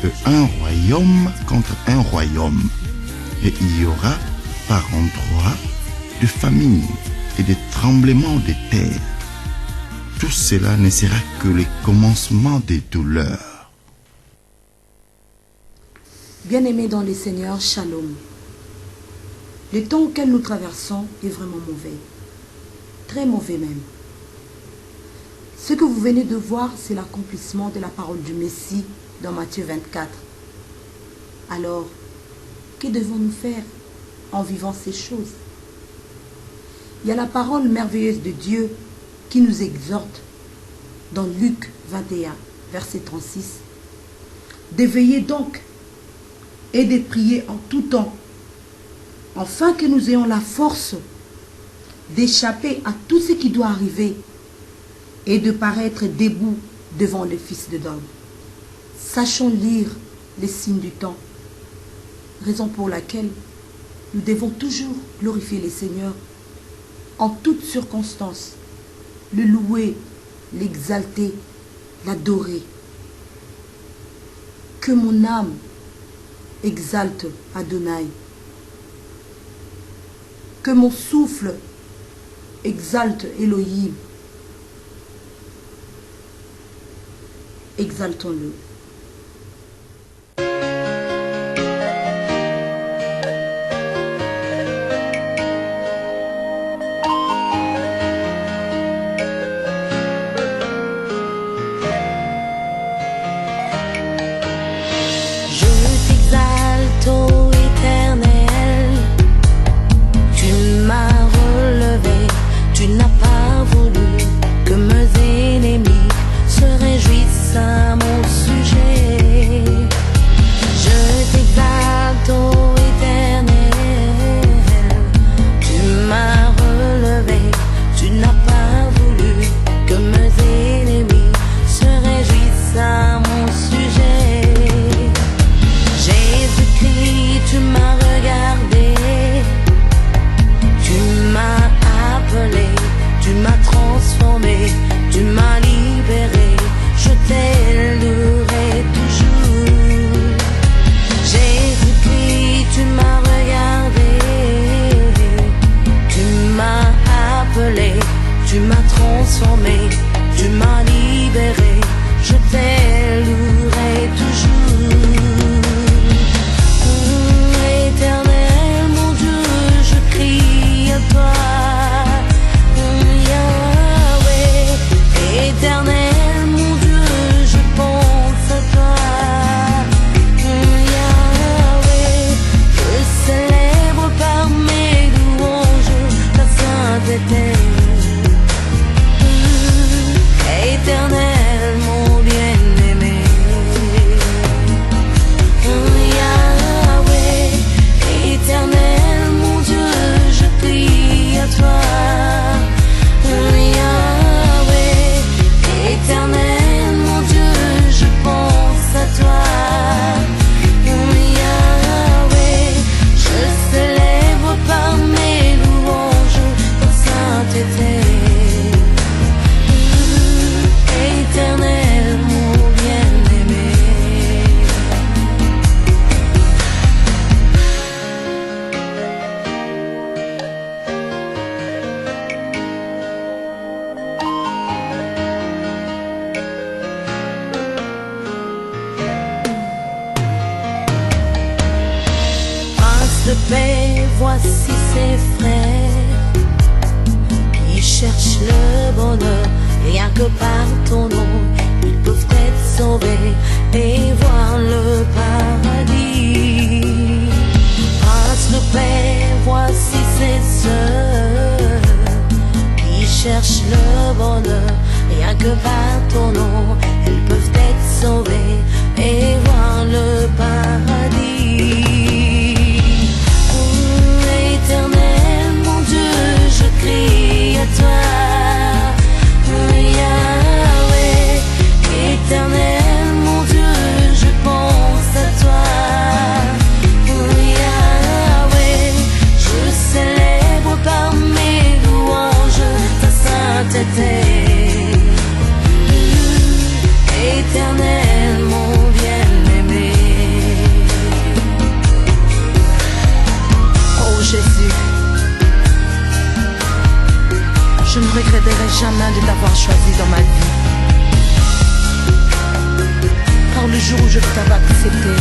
et un royaume contre un royaume. Et il y aura par endroits de famine et de tremblements de terre. Tout cela ne sera que le commencement des douleurs. Bien-aimés dans les Seigneurs, Shalom. Le temps auquel nous traversons est vraiment mauvais. Très mauvais même. Ce que vous venez de voir, c'est l'accomplissement de la parole du Messie dans Matthieu 24. Alors, que devons-nous faire en vivant ces choses? Il y a la parole merveilleuse de Dieu qui nous exhorte dans Luc 21, verset 36. De veiller donc et de prier en tout temps, afin que nous ayons la force d'échapper à tout ce qui doit arriver et de paraître debout devant le Fils de l'homme. Sachons lire les signes du temps, raison pour laquelle nous devons toujours glorifier le Seigneur en toutes circonstances, le louer, l'exalter, l'adorer. Que mon âme exalte Adonai. Que mon souffle exalte Elohim. Exaltons-le. de paix, voici ses frères qui cherchent le bonheur, rien que par ton nom, ils peuvent être sauvés et voir le paradis. Prince de paix, voici ses sœurs qui cherchent le bonheur, rien que par ton nom, elles peuvent être sauvées et voir le paradis. Éternel, mon Dieu, je crie à toi. Yahweh, éternel, mon Dieu, jamais de t'avoir choisi dans ma vie. Car le jour où je t'avais accepté,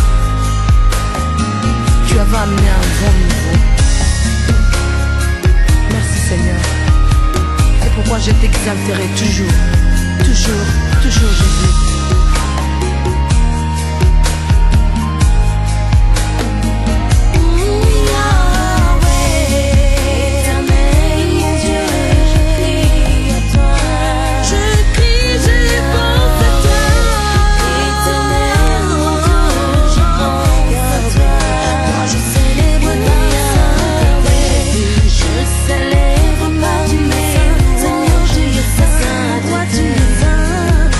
tu avais amené un bon niveau. Merci Seigneur. C'est pourquoi je t'exalterai toujours, toujours, toujours Jésus. Toi tu es saint,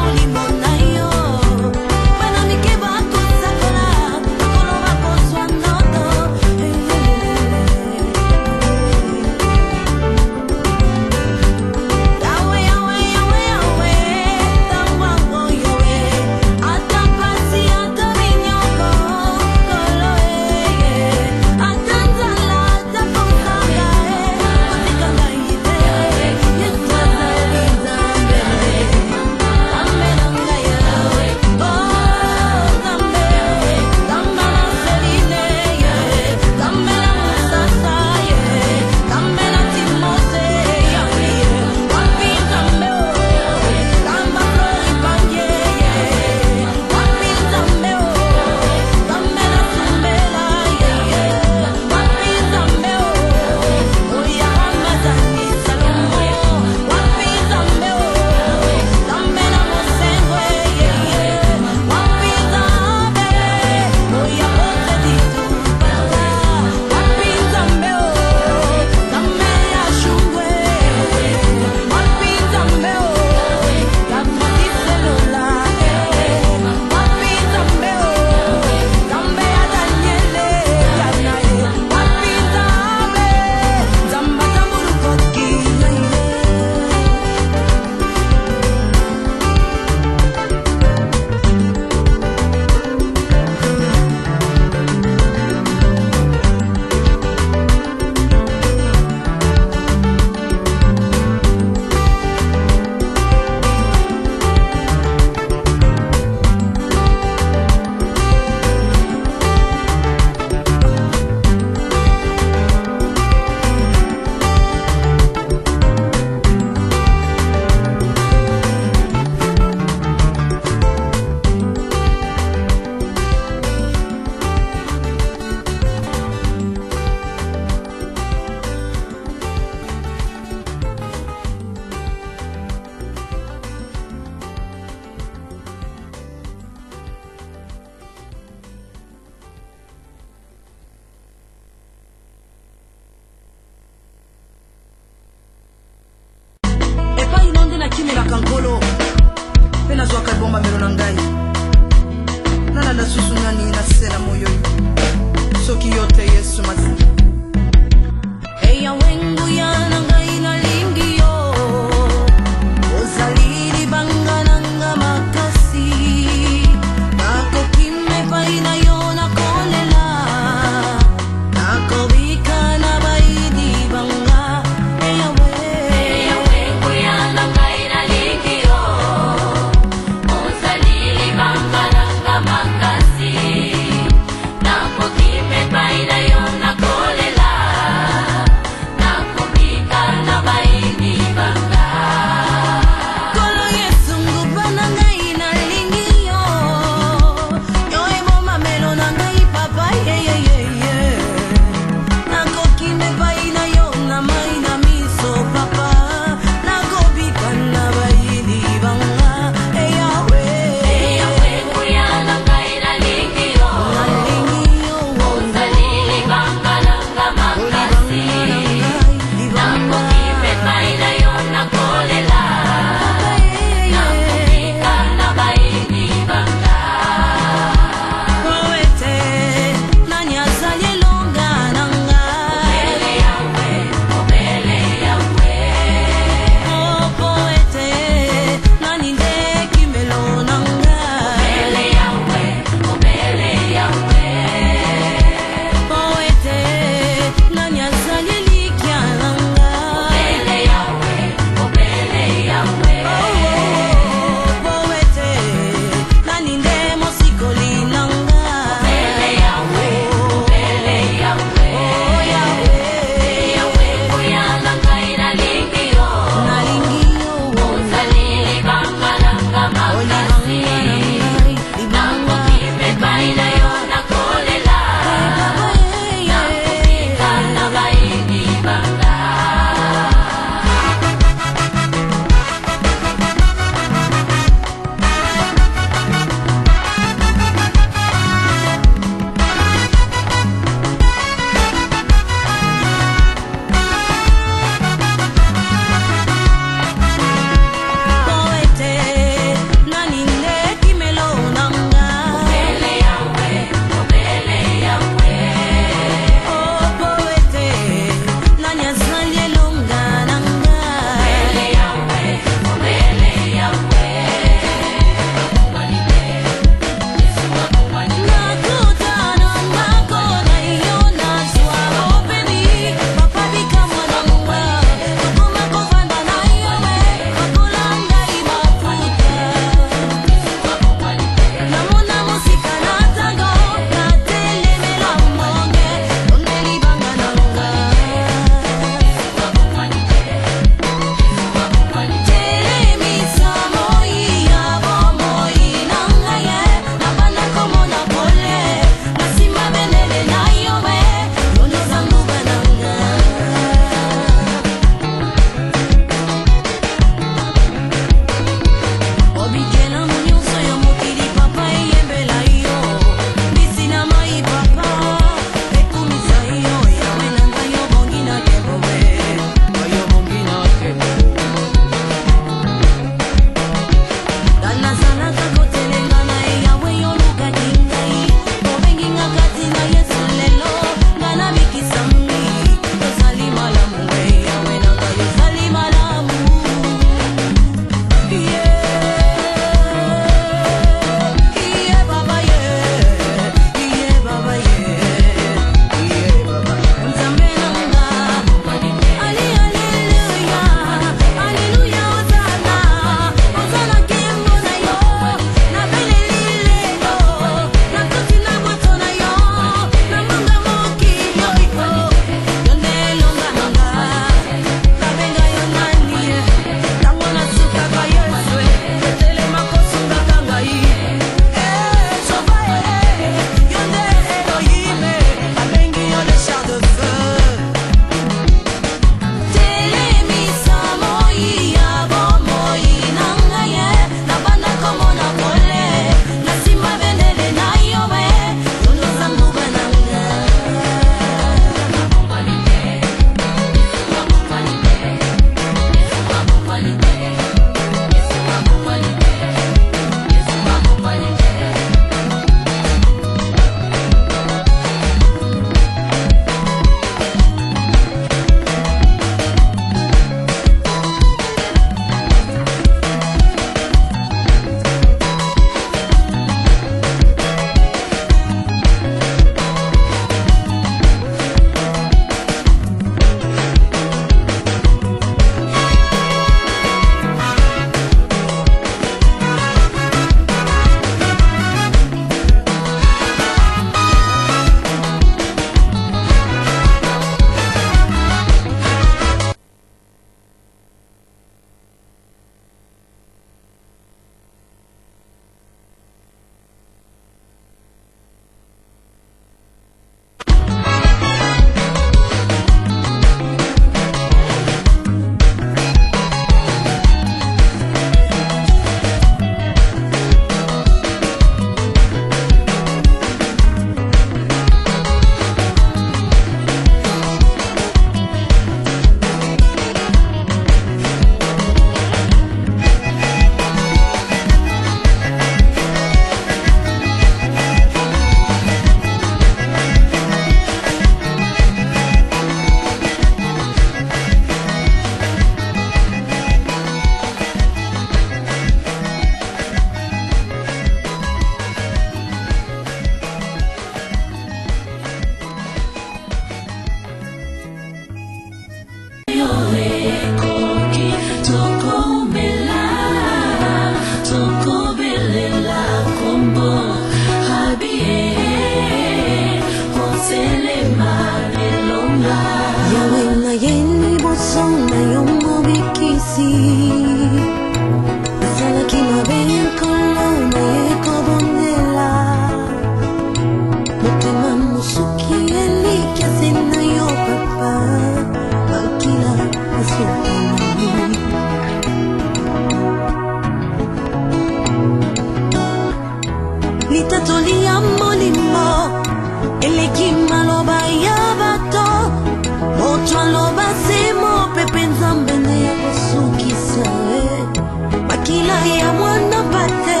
mwana bate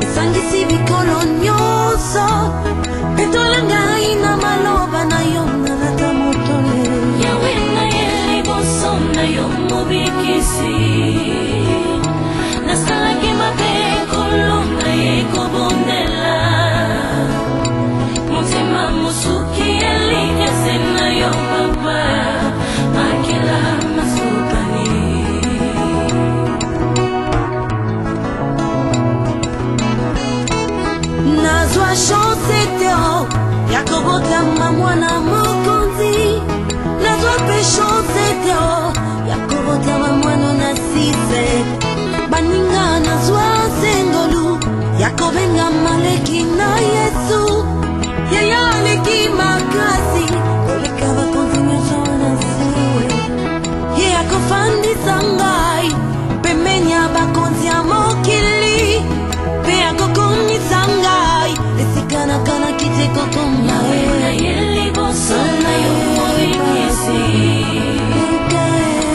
esangisi bikolo nyonso petola ngai na maloba na yo nalata motole yawe na ye liboso na yo mobikisi nasalaki mabe kolo na ye kobondela motema mosuki elikese na yo papa makela masopani nazwa chance teo ya kobotama mwana mokonzi nazwa pe chance teo ya kobotama mwana na sise baninga nazwa sengolu ya kobenga maleki na yesu yaya aleki makasi koleka bakonzi nyonso na se ye akofandisa ngai pemenya bakonzi ya mokili pe akokomisa ngai esikanakana kiteko komae na ye liboso na yo mobikisi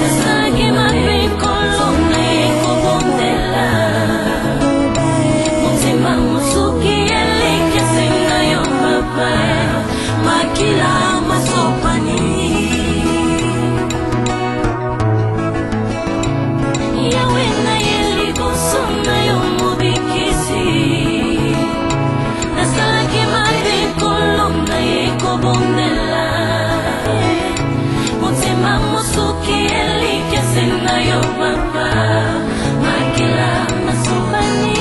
nasalaki mabe kolo na ye kobondela motema mosuki elikese na yo papa makila masopani yawe na ye liboso na yo mobikisi nasalaki mabe kolo na ye kobondela motema mosuki elikese na yo papa makila masopani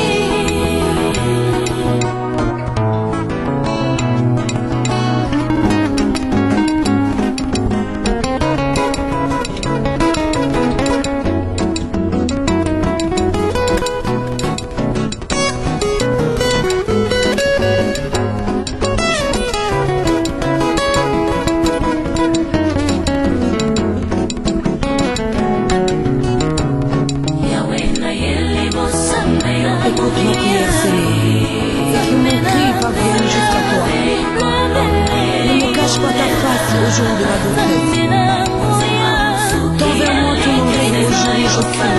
au jour de la défaite. Tends vers moi ton oreille au jour où je crie.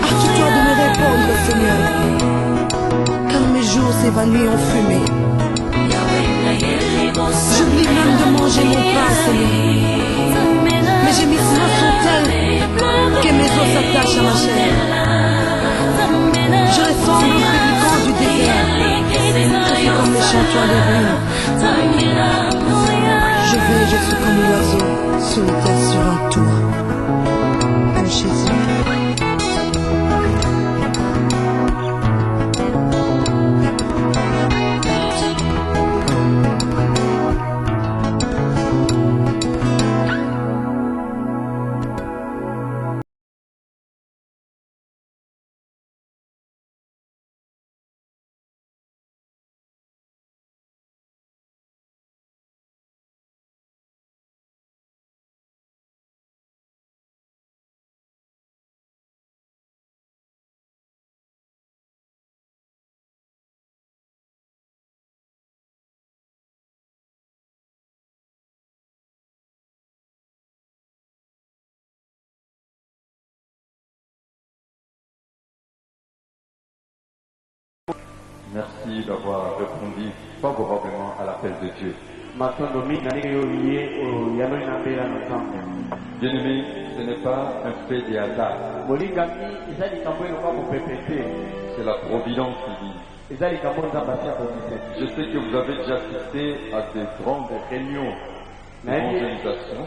Hâte-toi de me répondre, Seigneur, car mes jours s'évanouissent en fumée. J'oublie même de manger mon pain, Seigneur. Mes gémissements sont tels que mes os s'attachent à ma chair. Je ressemble au fabricant du désert, comme les chanteurs des ruines. Je suis comme l'oiseau solitaire sur un toit. Oh Jésus. Merci d'avoir répondu favorablement à l'appel de Dieu. Bien-aimé, ce n'est pas un fait de hasard. C'est la providence qui dit. Je sais que vous avez déjà assisté à des grandes réunions d'évangélisation,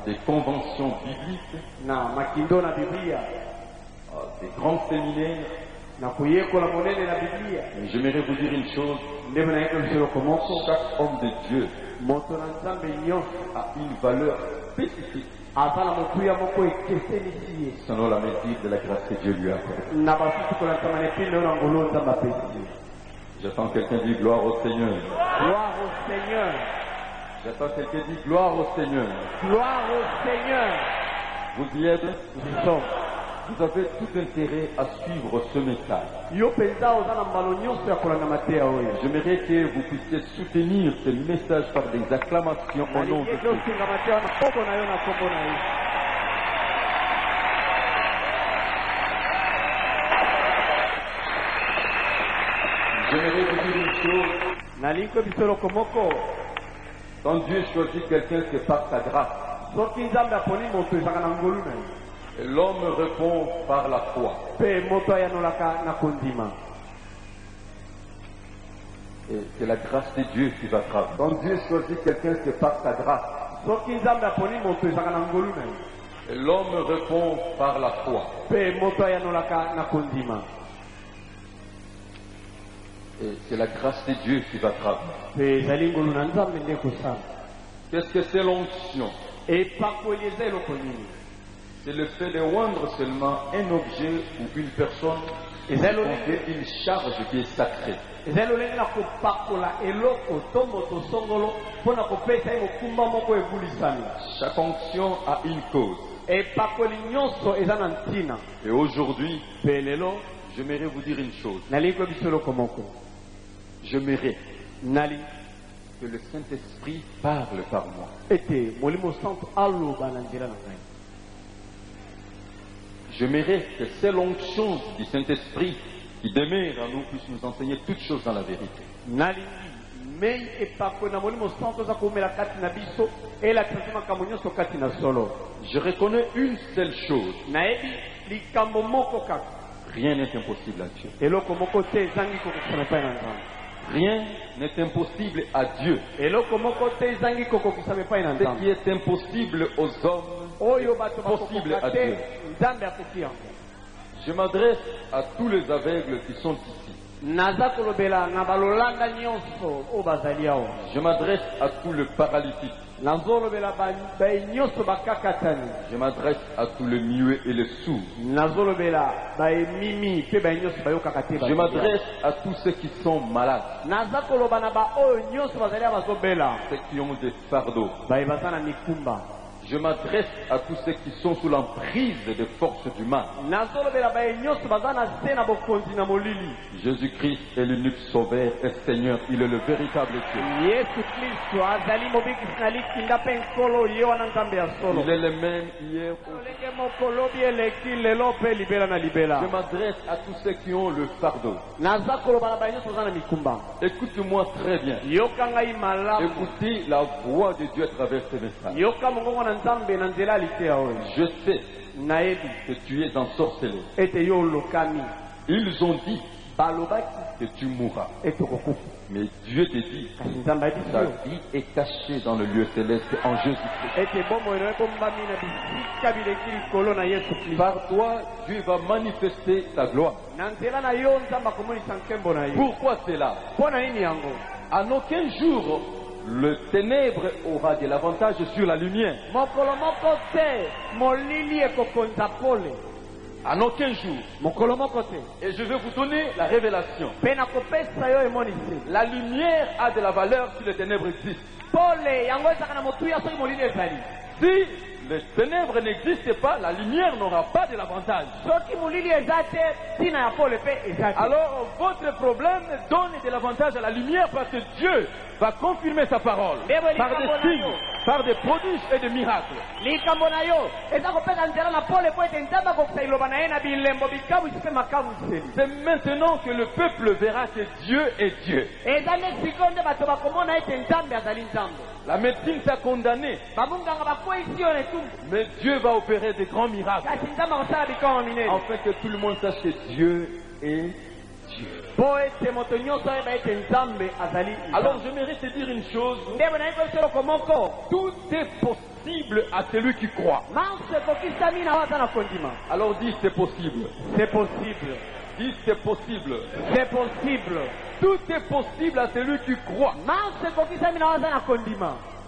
des conventions bibliques, des grands séminaires. Mais j'aimerais vous dire une chose. Chaque homme de Dieu a une valeur spécifique selon la mesure de la grâce que Dieu lui a accordée. J'attends quelqu'un dire gloire au Seigneur. Gloire au Seigneur. J'attends quelqu'un dire gloire au Seigneur. Gloire au Seigneur. Vous y êtes? Nous sommes. Vous avez tout intérêt à suivre ce message. J'aimerais que vous puissiez soutenir ce message par des acclamations au nom de Jésus. Quand Dieu choisit quelqu'un, c'est par sa grâce. Et l'homme répond par la foi. Et c'est la grâce de Dieu qui va travailler. Quand Dieu choisit quelqu'un, c'est par sa grâce. Et l'homme répond par la foi. Et c'est la grâce de Dieu qui va travailler. Qu'est-ce que c'est l'onction? C'est le fait de rendre seulement un objet ou une personne et une charge qui est sacrée. Chaque onction a une cause. Et aujourd'hui, j'aimerais vous dire une chose. J'aimerais que le Saint-Esprit parle par moi. J'aimerais que c'est l'onction du Saint-Esprit qui demeure en nous puisse nous enseigner toutes choses dans la vérité. Je reconnais une seule chose. Rien n'est impossible à Dieu. Rien n'est impossible à Dieu. Ce qui est impossible aux hommes est possible à Dieu. Je m'adresse à tous les aveugles qui sont ici. Je m'adresse à tous les paralytiques. Je m'adresse à tous les muets et les sourds. Je m'adresse à tous ceux qui sont malades. Ceux qui ont des fardeaux. Je m'adresse à tous ceux qui sont sous l'emprise des forces du mal. Jésus-Christ est l'unique sauveur et Seigneur, il est le véritable Dieu. Il est le même hier. Je m'adresse à tous ceux qui ont le fardeau. Écoute-moi très bien. Écoutez la voix de Dieu à travers ce message. Je sais que tu es ensorcelé. Ils ont dit que tu mourras. Mais Dieu te dit ta vie est cachée dans le lieu céleste en Jésus-Christ. Par toi, Dieu va manifester sa gloire. Pourquoi cela? En aucun jour le ténèbre aura de l'avantage sur la lumière. En aucun jour. Et je vais vous donner la révélation. La lumière a de la valeur si les ténèbres existent. Si les ténèbres n'existent pas, la lumière n'aura pas de l'avantage. Alors votre problème donne de l'avantage à la lumière parce que Dieu va confirmer sa parole par des signes, par des prodiges et des miracles. C'est maintenant que le peuple verra que Dieu est Dieu. La médecine t'a condamné. Mais Dieu va opérer des grands miracles. Afin que tout le monde sache que Dieu est Dieu. Alors j'aimerais te dire une chose. Tout est possible à celui qui croit. Alors dis c'est possible. C'est possible. Dis c'est possible. C'est possible. Tout est possible à celui qui croit.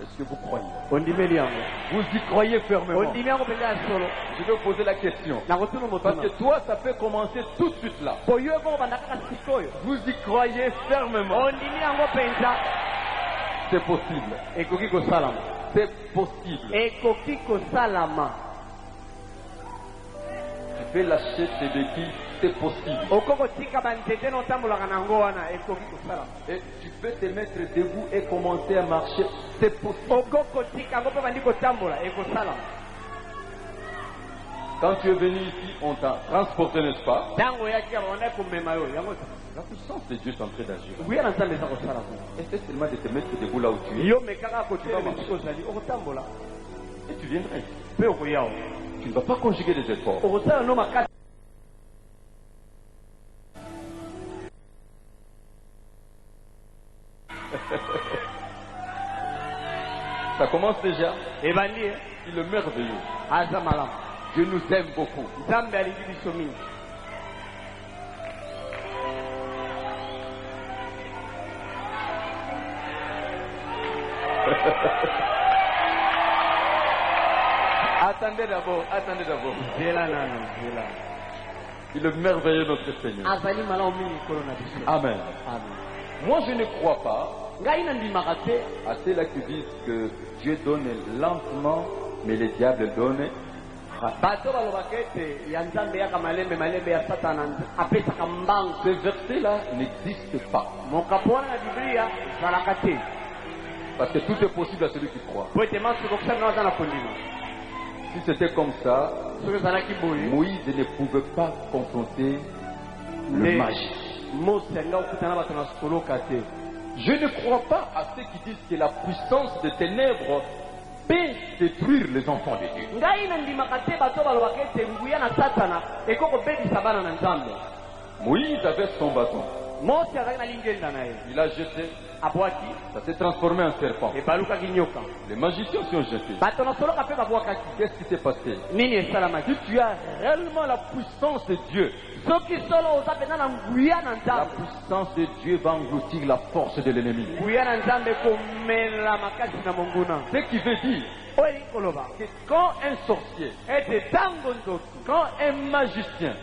Est-ce que vous croyez? Vous y croyez fermement? Je vais poser la question. Parce que toi, ça peut commencer tout de suite là. Vous y croyez fermement? C'est possible. C'est possible. Tu peux lâcher tes béquilles. C'est possible. Et tu peux te mettre debout et commencer à marcher. C'est possible. Quand tu es venu ici, on t'a transporté, n'est-ce pas? La puissance de Dieu est en train d'agir. Essaie seulement de te mettre debout là où tu es. Tu vas marcher. Et tu viendrais. Tu ne vas pas conjuguer des efforts. Ça commence déjà. Il est merveilleux. Dieu nous aime beaucoup. Attendez d'abord. Il est merveilleux notre Seigneur. Amen. Moi je ne crois pas à ceux-là qui disent que Dieu donne lentement, mais le diable donne. Ce verset-là n'existe pas. Parce que tout est possible à celui qui croit. Si c'était comme ça, Moïse ne pouvait pas confronter le magicien. Je ne crois pas à ceux qui disent que la puissance des ténèbres peut détruire les enfants de Dieu. Moïse avait son bâton. Il a jeté. Ça s'est transformé en serpent. Les magiciens sont jetés. Qu'est-ce qui s'est passé? Si tu as réellement la puissance de Dieu, la puissance de Dieu va engloutir la force de l'ennemi. Ce qui veut dire que quand un sorcier, quand un magicien,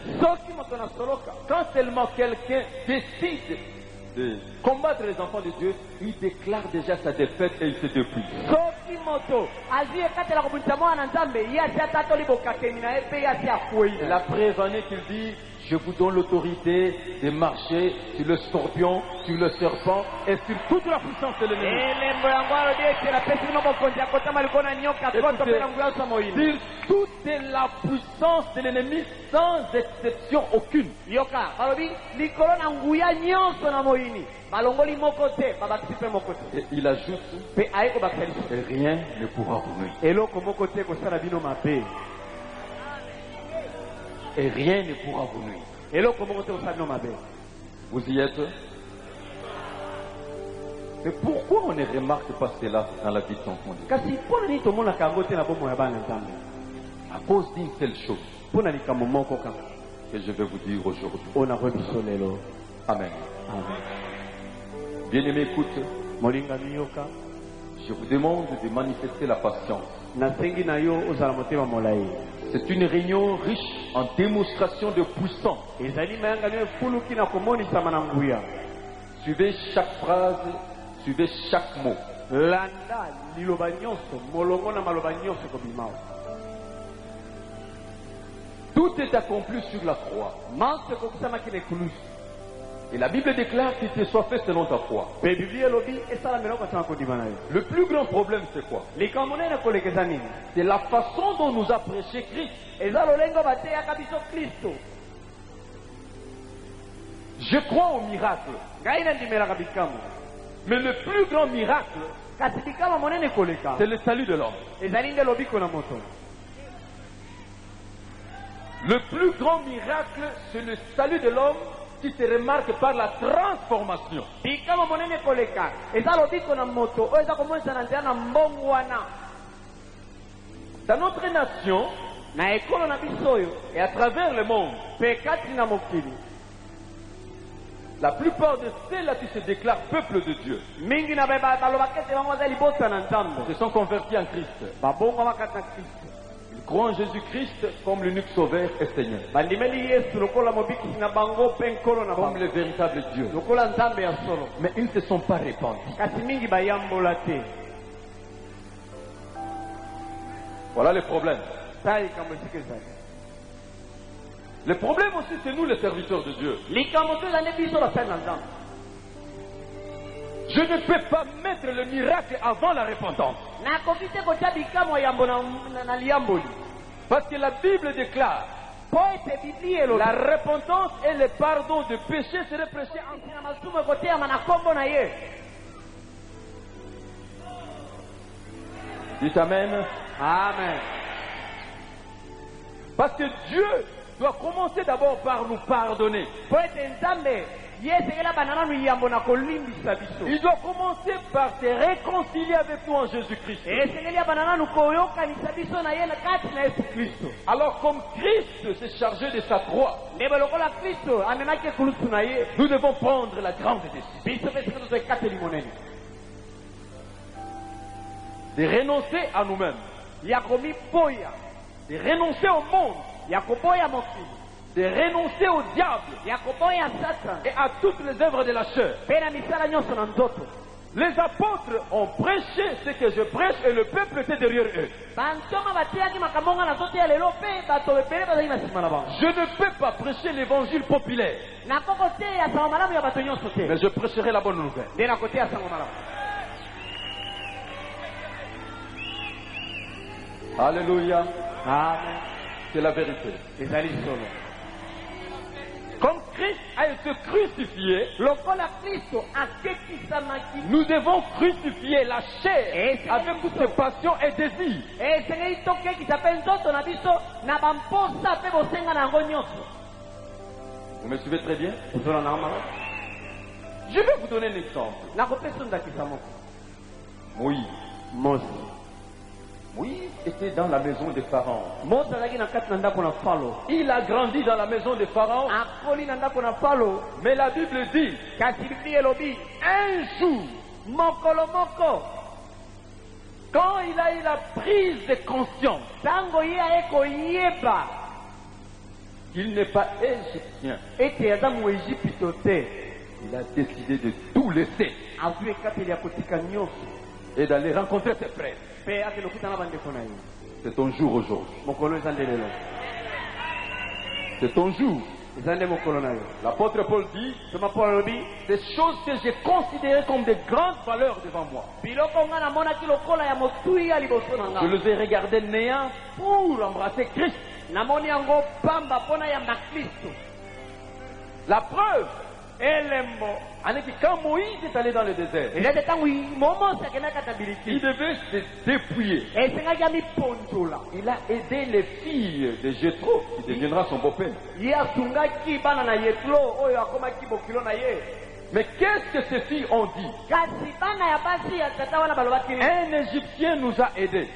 quand seulement quelqu'un décide de combattre les enfants de Dieu, il déclare déjà sa défaite et il se dépouille. La preuve en est qu'il dit: je vous donne l'autorité de marcher sur le scorpion, sur le serpent et sur toute la puissance de l'ennemi. Sur toute la puissance de l'ennemi sans exception aucune. Et il ajoute: et rien ne pourra vous nuire. Et rien ne pourra vous nuire. Vous y êtes? Mais pourquoi on ne remarque pas cela dans la vie de son fond? À cause d'une seule chose que je vais vous dire aujourd'hui. Amen. Bien-aimé, écoute. Je vous demande de manifester la patience. C'est une réunion riche en démonstration de puissance. Suivez chaque phrase, suivez chaque mot. Tout est accompli sur la croix. Et la Bible déclare qu'il te soit fait selon ta foi. Le plus grand problème, c'est quoi? C'est la façon dont nous a prêché Christ. Je crois au miracle. Mais le plus grand miracle, c'est le salut de l'homme. Le plus grand miracle, c'est le salut de l'homme qui se remarque par la transformation. Dans notre nation et à travers le monde, la plupart de ceux-là qui se déclarent peuple de Dieu se sont convertis en Christ. Ils croient en Jésus-Christ comme l'unique sauveur et Seigneur. Comme le véritable Dieu. Mais ils ne se sont pas répandus. Voilà le problème. Le problème aussi, c'est nous les serviteurs de Dieu. Je ne peux pas mettre le miracle avant la repentance. Parce que la Bible déclare la repentance et le pardon de péché seraient prêchés en Dites Amen. Amen. Parce que Dieu doit commencer d'abord par nous pardonner. Il doit commencer par se réconcilier avec nous en Jésus-Christ. Alors comme Christ s'est chargé de sa croix, nous devons prendre la grande décision de renoncer à nous-mêmes, de renoncer au monde, de renoncer au diable et à toutes les œuvres de la chair. Les apôtres ont prêché ce que je prêche et le peuple était derrière eux. Je ne peux pas prêcher l'évangile populaire, mais je prêcherai la bonne nouvelle. Alléluia. Amen. C'est la vérité. Comme Christ a été crucifié, nous devons crucifier la chair avec toutes ses passions et désirs. Vous me suivez très bien? Je vais vous donner un exemple. Moïse était dans la maison de Pharaon. Il a grandi dans la maison de Pharaon. Mais la Bible dit un jour, quand il a eu la prise de conscience qu'il n'est pas égyptien, il a décidé de tout laisser et d'aller rencontrer ses frères. C'est ton jour aujourd'hui. C'est ton jour. L'apôtre Paul dit, des choses que j'ai considérées comme de grandes valeurs devant moi, je les ai regardées néant pour embrasser Christ. La preuve, quand Moïse est allé dans le désert, il devait se dépouiller. Il a aidé les filles de Jéthro, qui deviendra son beau-père. Mais qu'est-ce que ces filles ont dit? Un Égyptien nous a aidés.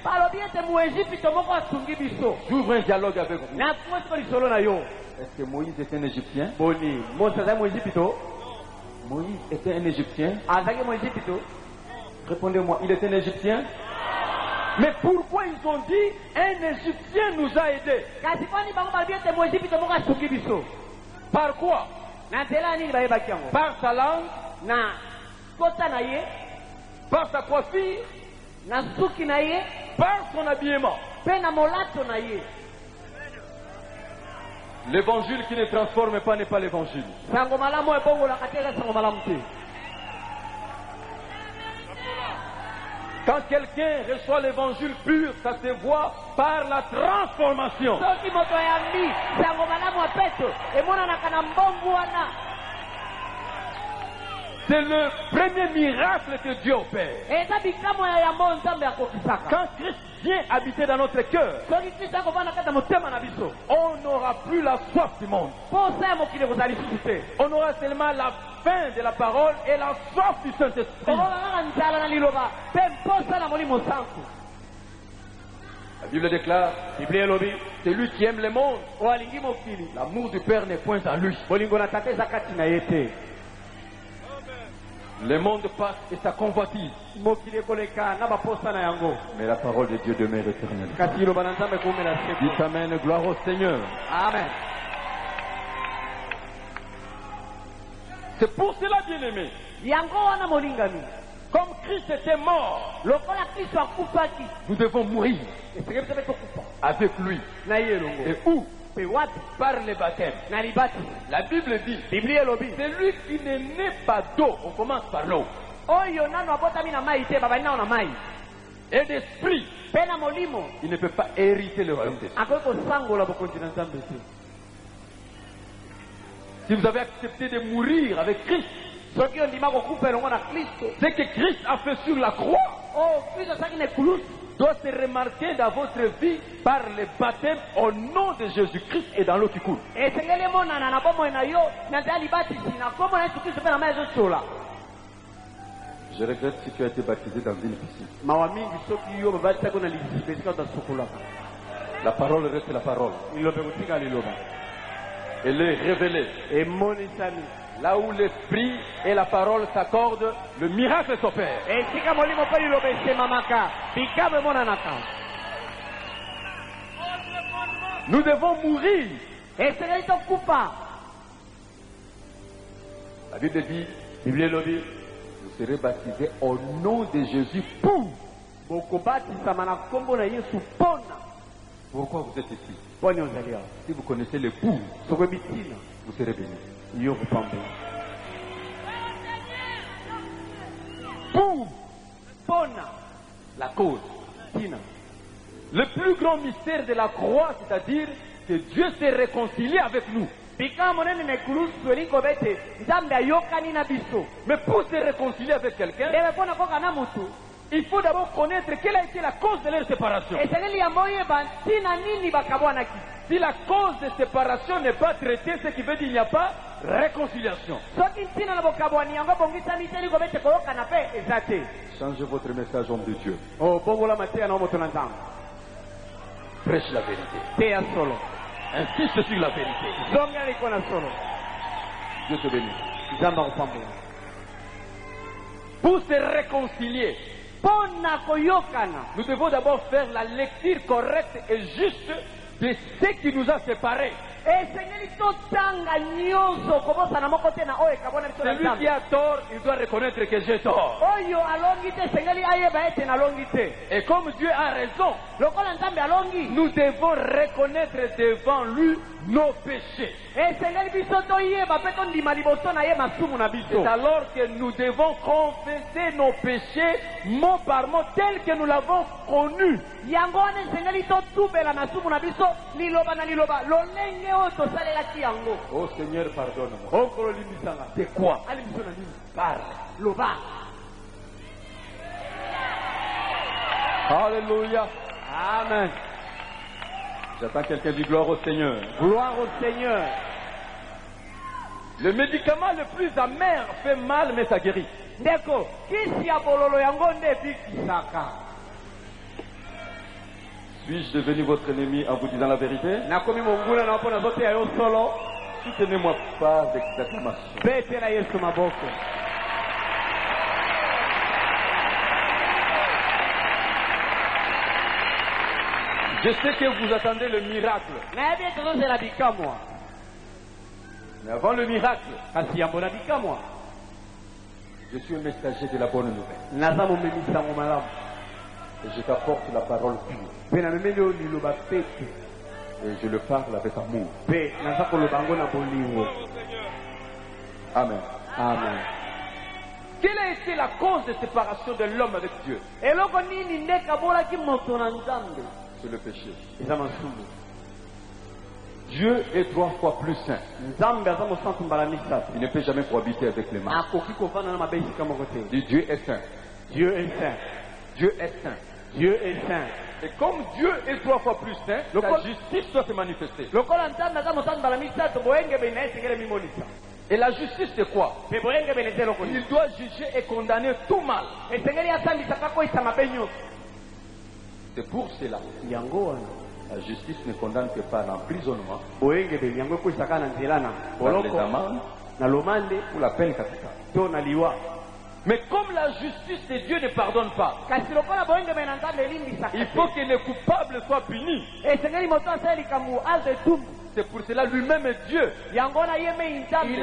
J'ouvre un dialogue avec vous. Est-ce que Moïse était un Égyptien? Moïse était un Égyptien? Répondez-moi, il était un Égyptien? Mais pourquoi ils ont dit un Égyptien nous a aidés? Par quoi? Par sa langue? Par sa coiffure? Par son habillement? L'évangile qui ne transforme pas n'est pas l'évangile. Quand quelqu'un reçoit l'évangile pur, ça se voit par la transformation. C'est le premier miracle que Dieu opère. Quand Christ vient habiter dans notre cœur, on n'aura plus la soif du monde. On aura seulement la faim de la parole et la soif du Saint-Esprit. La Bible déclare, c'est lui qui aime le monde. L'amour du Père n'est point en lui. Le monde passe et sa convoitise. Mais la parole de Dieu demeure éternelle. Dites Amen, gloire au Seigneur. Amen. C'est pour cela, bien-aimé, comme Christ était mort, nous devons mourir avec lui. Et où? Par les baptêmes. La Bible dit, celui qui n'est né pas d'eau, on commence par l'eau. et d'esprit, il ne peut pas hériter le royaume des cieux. Si vous avez accepté de mourir avec Christ, ce que Christ a fait sur la croix doit se remarquer dans votre vie par le baptême au nom de Jésus-Christ et dans l'eau qui coule. Je regrette si tu as été baptisé dans une piscine. La parole reste la parole. Elle est révélée. Là où l'esprit et la parole s'accordent, le miracle s'opère. Nous devons mourir. La Bible dit, vous serez baptisés au nom de Jésus pour. Pourquoi vous êtes ici? Si vous connaissez le pour, vous serez bénis. Pour la cause. Le plus grand mystère de la croix, c'est-à-dire que Dieu s'est réconcilié avec nous. Mais pour se réconcilier avec quelqu'un, il faut d'abord connaître quelle a été la cause de leur séparation. Si la cause de séparation n'est pas traitée, ce qui veut dire qu'il n'y a pas réconciliation. Changez votre message, homme de Dieu. Prêche la vérité. Insiste sur la vérité. Dieu te bénisse. Pour se réconcilier, nous devons d'abord faire la lecture correcte et juste de ce qui nous a séparés. Celui qui a tort, il doit reconnaître que j'ai tort. Et comme Dieu a raison, nous devons reconnaître devant lui nos péchés. C'est alors que nous devons confesser nos péchés mot par mot tel que nous l'avons connu. Oh Seigneur, pardonne-moi. C'est quoi? Parle. Alléluia. Amen. J'attends quelqu'un du gloire au Seigneur. Gloire au Seigneur. Le médicament le plus amer fait mal, mais ça guérit. Suis-je devenu votre ennemi en vous disant la vérité? Soutenez-moi pas d'exclamation. Je sais que vous attendez le miracle. Mais avant le miracle, je suis un messager de la bonne nouvelle. Et je t'apporte la parole pure. Et je le parle avec amour. Amen. Amen. Quelle a été la cause de séparation de l'homme avec Dieu? C'est le péché. Dieu est 3 fois plus saint. Il ne peut jamais cohabiter avec les mains. Dieu est saint. Dieu est saint. Dieu est saint. Dieu est saint. Et comme Dieu est 3 fois plus saint, la justice doit se manifester. Et la justice c'est quoi? Il doit juger et condamner tout mal. C'est pour cela. La justice ne condamne que par l'emprisonnement, par les amendes ou la peine capitale. Mais comme la justice de Dieu ne pardonne pas, il faut que le coupable soit puni. C'est pour cela lui-même Dieu, il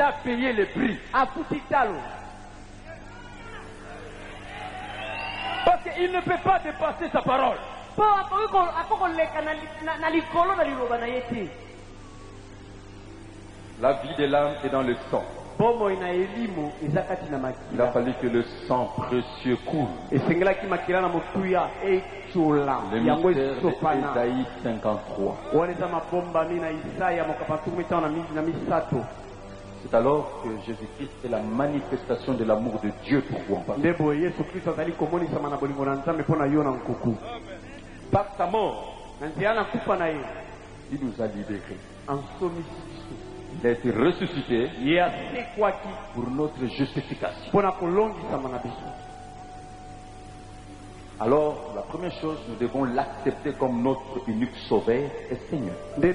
a payé le prix. Parce qu'il ne peut pas dépasser sa parole. La vie de l'âme est dans le sang. Il a fallu que le sang précieux coule. Le mystère d'Ésaïe 53. C'est alors que Jésus-Christ est la manifestation de l'amour de Dieu pour vous. Par sa mort, il nous a libérés. Il a été ressuscité pour notre justification. Alors, la première chose, nous devons l'accepter comme notre unique sauveur et Seigneur. Nous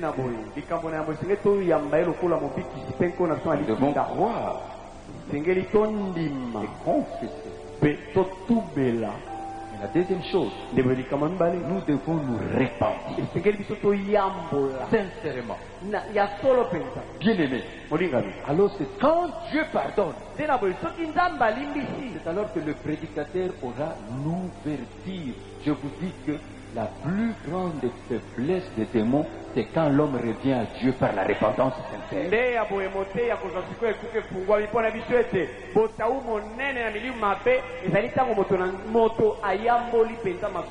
devons croire et confesser. Et la deuxième chose, nous devons nous repentir sincèrement. Bien-aimé, alors c'est quand Dieu pardonne, c'est alors que le prédicateur aura l'ouverture. Je vous dis que la plus grande faiblesse des démons, c'est quand l'homme revient à Dieu par la repentance sincère.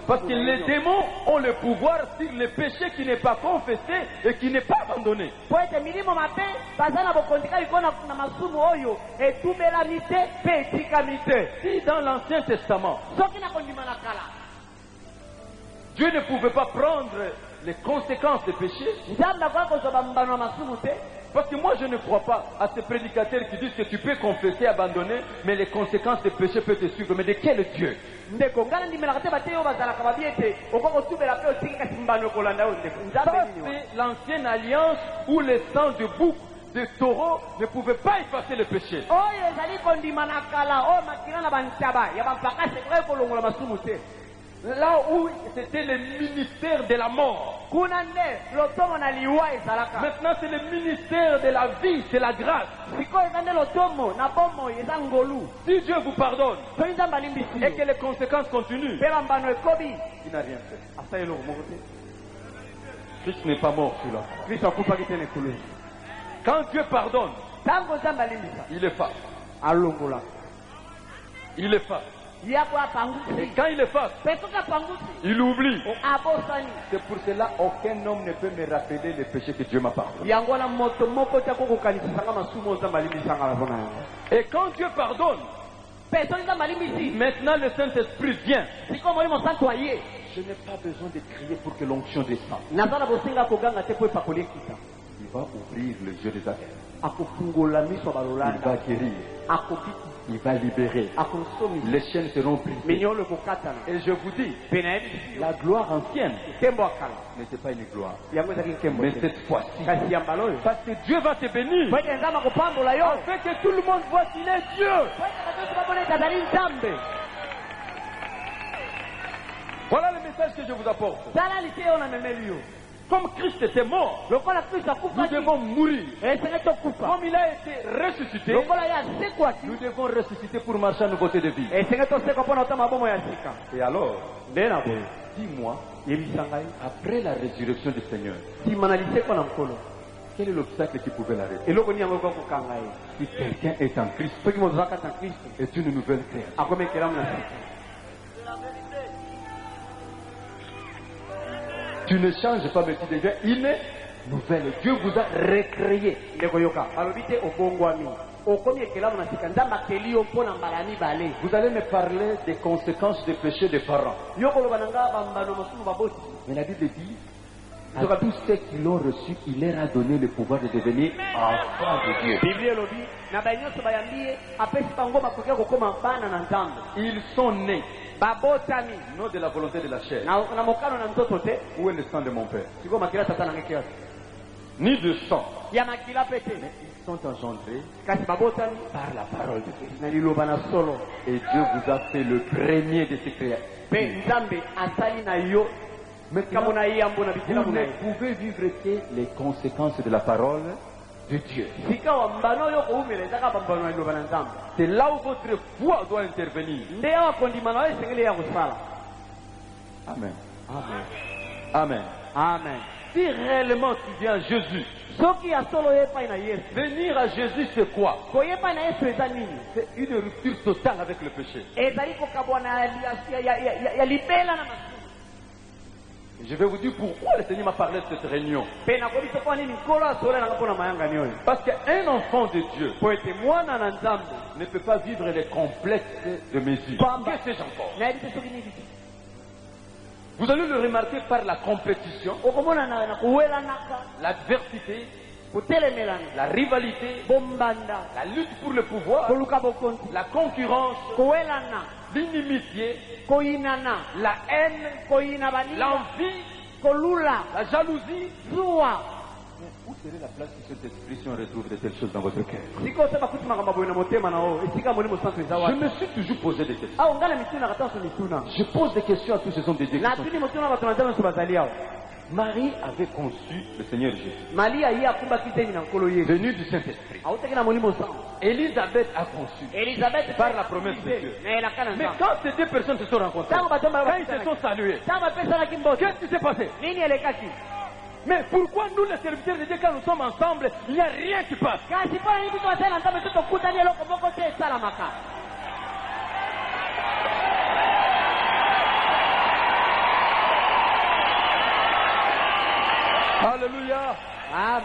Parce que les démons ont le pouvoir sur le péché qui n'est pas confessé et qui n'est pas abandonné. Si dans l'Ancien Testament, Dieu ne pouvait pas prendre les conséquences des péchés. Parce que moi je ne crois pas à ces prédicateurs qui disent que tu peux confesser, abandonner, mais les conséquences des péchés peuvent te suivre. Mais de quel Dieu? Ça c'est l'ancienne alliance où le sang de bouc, de taureau ne pouvait pas effacer le péché. Là où c'était le ministère de la mort. Maintenant c'est le ministère de la vie, c'est la grâce. Si Dieu vous pardonne et que les conséquences continuent, il n'a rien fait. Christ n'est pas mort sur la croix. Quand Dieu pardonne, il efface. Il efface. Et quand il efface, il oublie. C'est pour cela aucun homme ne peut me rappeler les péchés que Dieu m'a pardonné. Et quand Dieu pardonne, maintenant le Saint-Esprit vient. Je n'ai pas besoin de crier pour que l'onction descende. Il va ouvrir les yeux des aveugles. Il va guérir. Il va libérer. Les chaînes seront brisées. Et je vous dis, la gloire ancienne n'était pas une gloire. Mais cette fois-ci, parce que Dieu va te bénir, afin que tout le monde voit qu'il est Dieu. Voilà le message que je vous apporte. Comme Christ était mort, nous devons mourir. Comme il a été ressuscité, nous devons ressusciter pour marcher à nos côtés de vie. Et alors, dis-moi, après la résurrection du Seigneur, quel est l'obstacle qui pouvait l'arrêter? Si quelqu'un est en Christ, est une nouvelle créature. Tu ne changes pas, mais tu deviens une nouvelle. Dieu vous a recréé. Vous allez me parler des conséquences des péchés des parents. Mais la Bible dit, à tous ceux qui l'ont reçu, il leur a donné le pouvoir de devenir enfants de Dieu. Ils sont nés, non de la volonté de la chair. Où est le sang de mon père? Ni de sang. Mais ils sont engendrés par la parole de Dieu. Et Dieu vous a fait le premier de ses créatures. Maintenant, vous ne pouvez vivre que les conséquences de la parole de Dieu. C'est là où votre foi doit intervenir. Amen. Amen. Amen. Amen. si réellement tu viens à Jésus, venir à Jésus c'est quoi? C'est une rupture totale avec le péché. Je vais vous dire pourquoi le Seigneur m'a parlé de cette réunion. Parce qu'un enfant de Dieu ne peut pas vivre les complexes de mesure. Qu'est-ce que j'entends? Vous allez le remarquer par la compétition, l'adversité, la rivalité, la lutte pour le pouvoir, la concurrence, l'inimitié, la haine, l'envie, la jalousie. Où serait la place de cet esprit si on retrouve de telles choses dans votre cœur? Je me suis toujours posé des questions. Je pose des questions à tous ces hommes de Dieu. Marie avait conçu le Seigneur Jésus, venu du Saint-Esprit. Élisabeth a conçu par la promesse de Dieu. Mais quand ces deux personnes se sont rencontrées, quand ils se sont salués, qu'est-ce qui s'est passé? Mais pourquoi nous, les serviteurs de Dieu, quand nous sommes ensemble, il n'y a rien qui passe? Alléluia. Amen.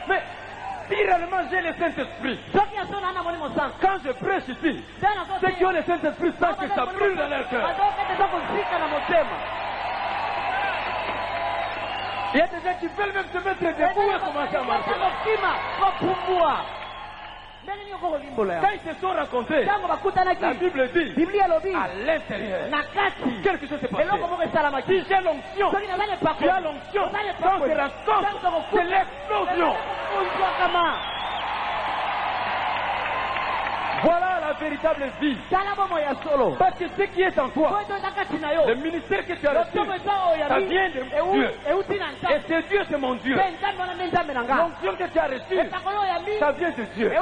Mais si réellement j'ai le Saint-Esprit, quand je prêche ici, ceux qui ont le Saint-Esprit sentent que ça brûle dans leur cœur. Il y a des gens qui veulent même se mettre debout et commencer à marcher. Quand ils se sont rencontrés, la Bible dit à l'intérieur, quelque chose s'est passé. Si j'ai l'onction, tu as l'onction, quand on se rencontre, c'est l'explosion. Voilà la véritable vie. Parce que ce qui est en toi, le ministère que tu as reçu, ça vient de Dieu. Et c'est Dieu, c'est mon Dieu. L'onction que tu as reçue, ça vient de Dieu.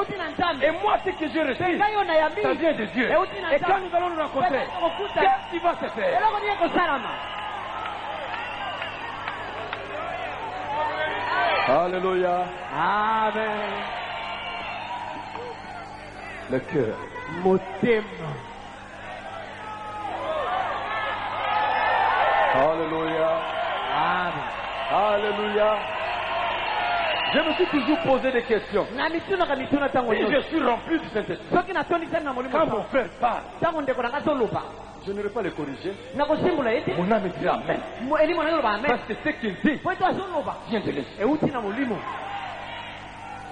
Et moi, ce que j'ai reçu, ça vient de Dieu. Et quand nous allons nous rencontrer, qu'est-ce qui va se faire? Alléluia. Amen. Le cœur. Alléluia. Amen. Alléluia. Je me suis toujours posé des questions. Si je suis rempli du Saint-Esprit, quand mon frère parle, je ne vais pas le corriger. Mon âme dit Amen. Parce que ce qu'il dit vient de l'Esprit.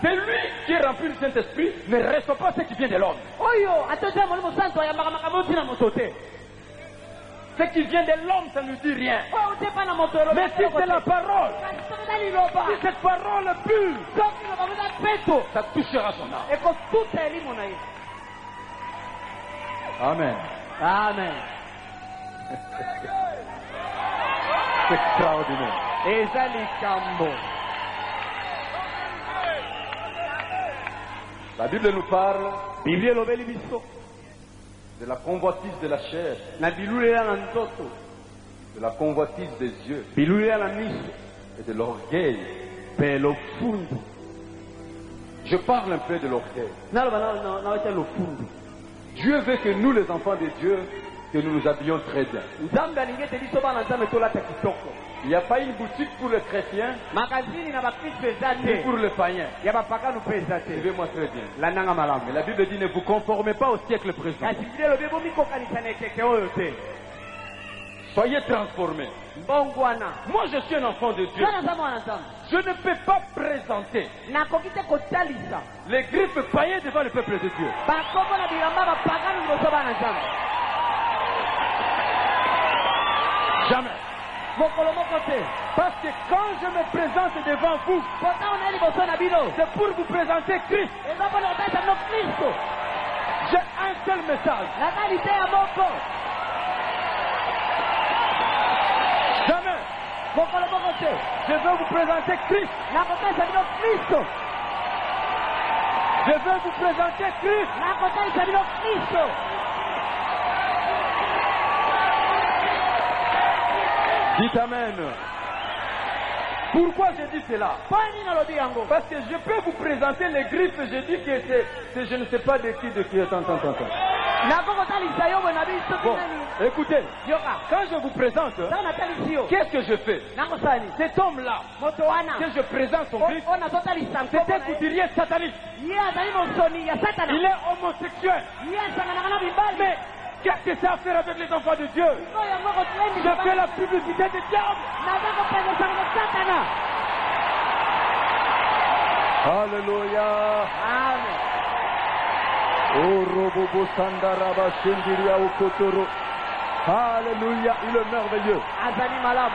C'est lui qui est rempli du Saint-Esprit, ne reçoit pas ce qui vient de l'homme. Ce qui vient de l'homme, ça ne nous dit rien. Mais si c'est la parole, si cette parole est pure, ça touchera son âme. Amen. Amen. C'est extraordinaire. La Bible nous parle de la convoitise de la chair, de la convoitise des yeux et de l'orgueil. Je parle un peu de l'orgueil. Dieu veut que nous, les enfants de Dieu, que nous nous habillons très bien. Il n'y a pas une boutique pour le chrétien ni pour le païen. Suivez-moi très bien. Mais la Bible dit ne vous conformez pas au siècle présent. Soyez transformés. Moi je suis un enfant de Dieu. Je ne peux pas présenter les griffes païennes devant le peuple de Dieu. Jamais. Parce que quand je me présente devant vous, c'est pour vous présenter Christ. J'ai un seul message. Jamais. Je veux vous présenter Christ. Je veux vous présenter Christ. Dites Amen. Pourquoi je dis cela? Parce que je peux vous présenter les griffes, je dis que c'est je ne sais pas de qui. Attends. Bon, écoutez, quand je vous présente, qu'est-ce que je fais? Cet homme-là, que je présente son griffe, c'est un couturier sataniste. Il est homosexuel. Mais qu'est-ce que ça a à faire avec les enfants de Dieu? Je fais la publicité du diable. Alléluia. Amen. Oh, Robobo Sandaraba Shendiria Okotoro. Alléluia, il est merveilleux. Azali Malam.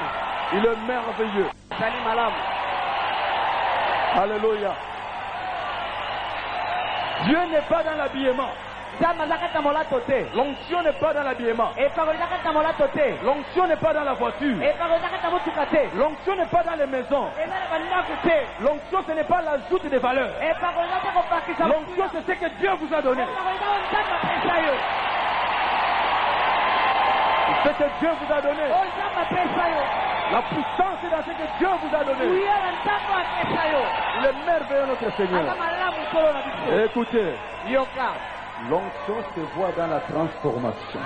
Il est merveilleux. Azali Malam. Alléluia. Dieu n'est pas dans l'habillement. L'onction n'est pas dans l'habillement. L'onction n'est pas dans la voiture. L'onction n'est pas dans les maisons. L'onction, ce n'est pas l'ajout des valeurs. L'onction, c'est ce que Dieu vous a donné. Ce que Dieu vous a donné. La puissance est dans ce que Dieu vous a donné. Il est merveilleux, notre Seigneur. Écoutez. L'onction se voit dans la transformation.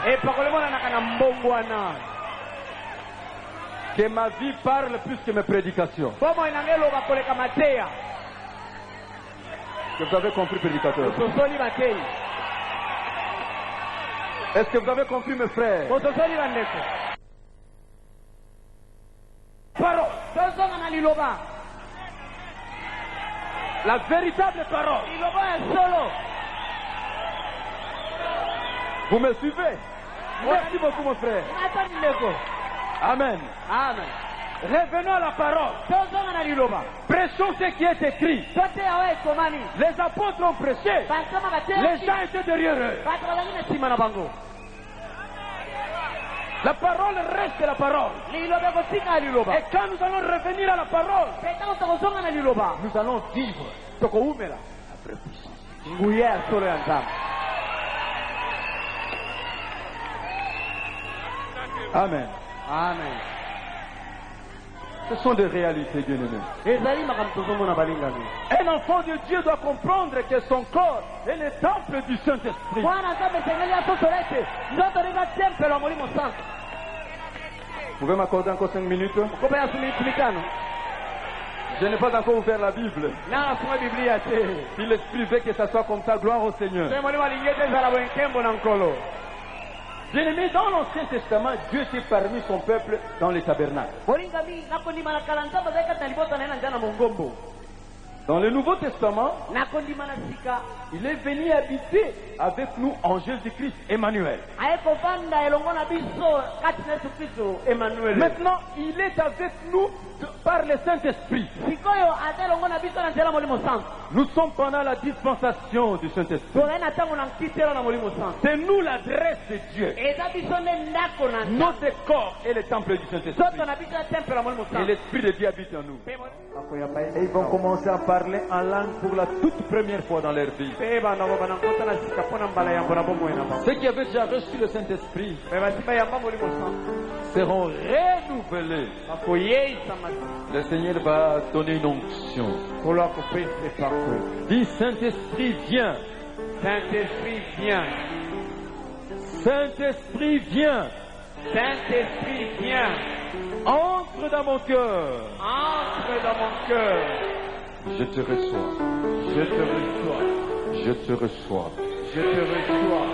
Que ma vie parle plus que mes prédications. Est-ce que vous avez compris, prédicateur? Est-ce que vous avez compris, mes frères? Parole. La véritable parole. Vous me suivez? Merci beaucoup, mon frère. Amen. Amen. Revenons à la parole. Prêchons ce qui est écrit. Les apôtres ont prêché. Les gens étaient derrière eux. La parole reste la parole. Et quand nous allons revenir à la parole, nous allons vivre la vraie puissance. Amen. Amen. Ce sont des réalités, bien-aimés. Un enfant de Dieu doit comprendre que son corps est le temple du Saint-Esprit. Vous pouvez m'accorder encore 5 minutes? Je n'ai pas encore ouvert la Bible. Si l'Esprit veut que ça soit comme ça, gloire au Seigneur. Bien-aimé, dans l'Ancien Testament, Dieu était parmi son peuple dans les tabernacles. Dans le Nouveau Testament, il est venu habiter avec nous en Jésus-Christ, Emmanuel. Maintenant, il est avec nous par le Saint-Esprit. Nous sommes pendant la dispensation du Saint-Esprit. C'est nous l'adresse de Dieu. Notre corps est le temple du Saint-Esprit. Et l'Esprit de Dieu habite en nous. Et ils vont commencer à parler en langue pour la toute première fois dans leur vie. Ceux qui avaient déjà reçu le Saint-Esprit seront renouvelés. Le Seigneur va donner une onction. Dis Saint-Esprit, viens. Saint-Esprit, viens. Saint-Esprit, viens. Saint-Esprit, viens. Entre dans mon cœur. Entre dans mon cœur. Je te reçois. Je te reçois. Je te reçois. Je te reçois.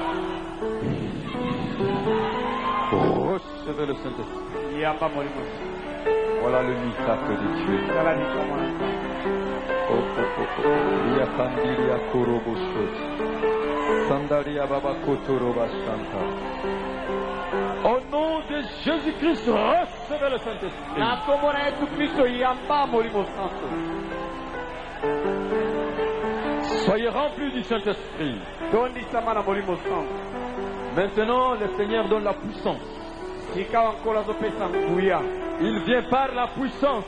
Recevez le Saint-Esprit. Voilà le miracle de Dieu. Au nom de Jésus-Christ, recevez le Saint-Esprit. Soyez remplis du Saint-Esprit. Maintenant, le Seigneur donne la puissance. Il vient par la puissance.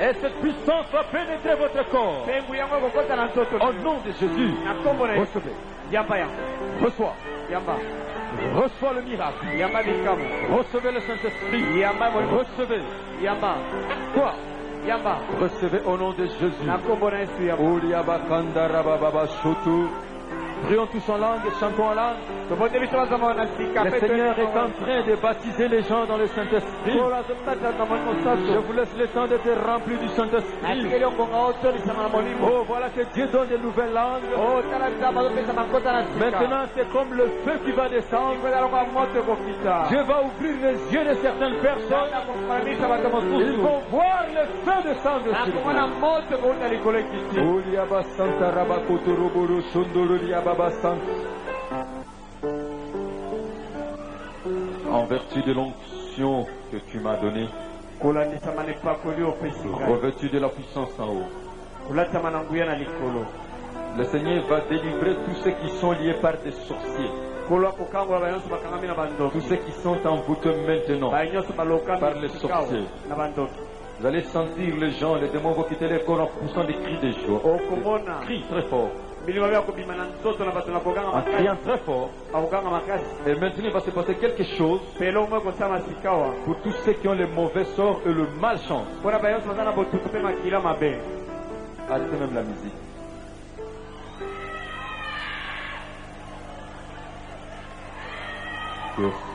Et cette puissance va pénétrer votre corps. Au nom de Jésus, recevez. Reçois. Reçois le miracle. Recevez le Saint-Esprit. Recevez. Quoi? Recevez au nom de Jésus. Prions tous en langue et chantons en langue. Le Seigneur est en train de baptiser les gens dans le Saint-Esprit. Je vous laisse le temps d'être remplis du Saint-Esprit. Oh, voilà que Dieu donne de nouvelles langues. Maintenant, c'est comme le feu qui va descendre. Dieu va ouvrir les yeux de certaines personnes. Ils vont voir le feu descendre sur eux. En vertu de l'onction que tu m'as donnée, revêtu de la puissance en haut, le Seigneur va délivrer tous ceux qui sont liés par des sorciers, tous ceux qui sont envoûtés maintenant par les sorciers. Vous allez sentir les gens, les démons vont quitter les corps en poussant des cris de joie, cris très forts. En criant très fort. Et maintenant il va se passer quelque chose pour tous ceux qui ont les mauvais sorts et le malchance. Arrêtez même la musique. Yes.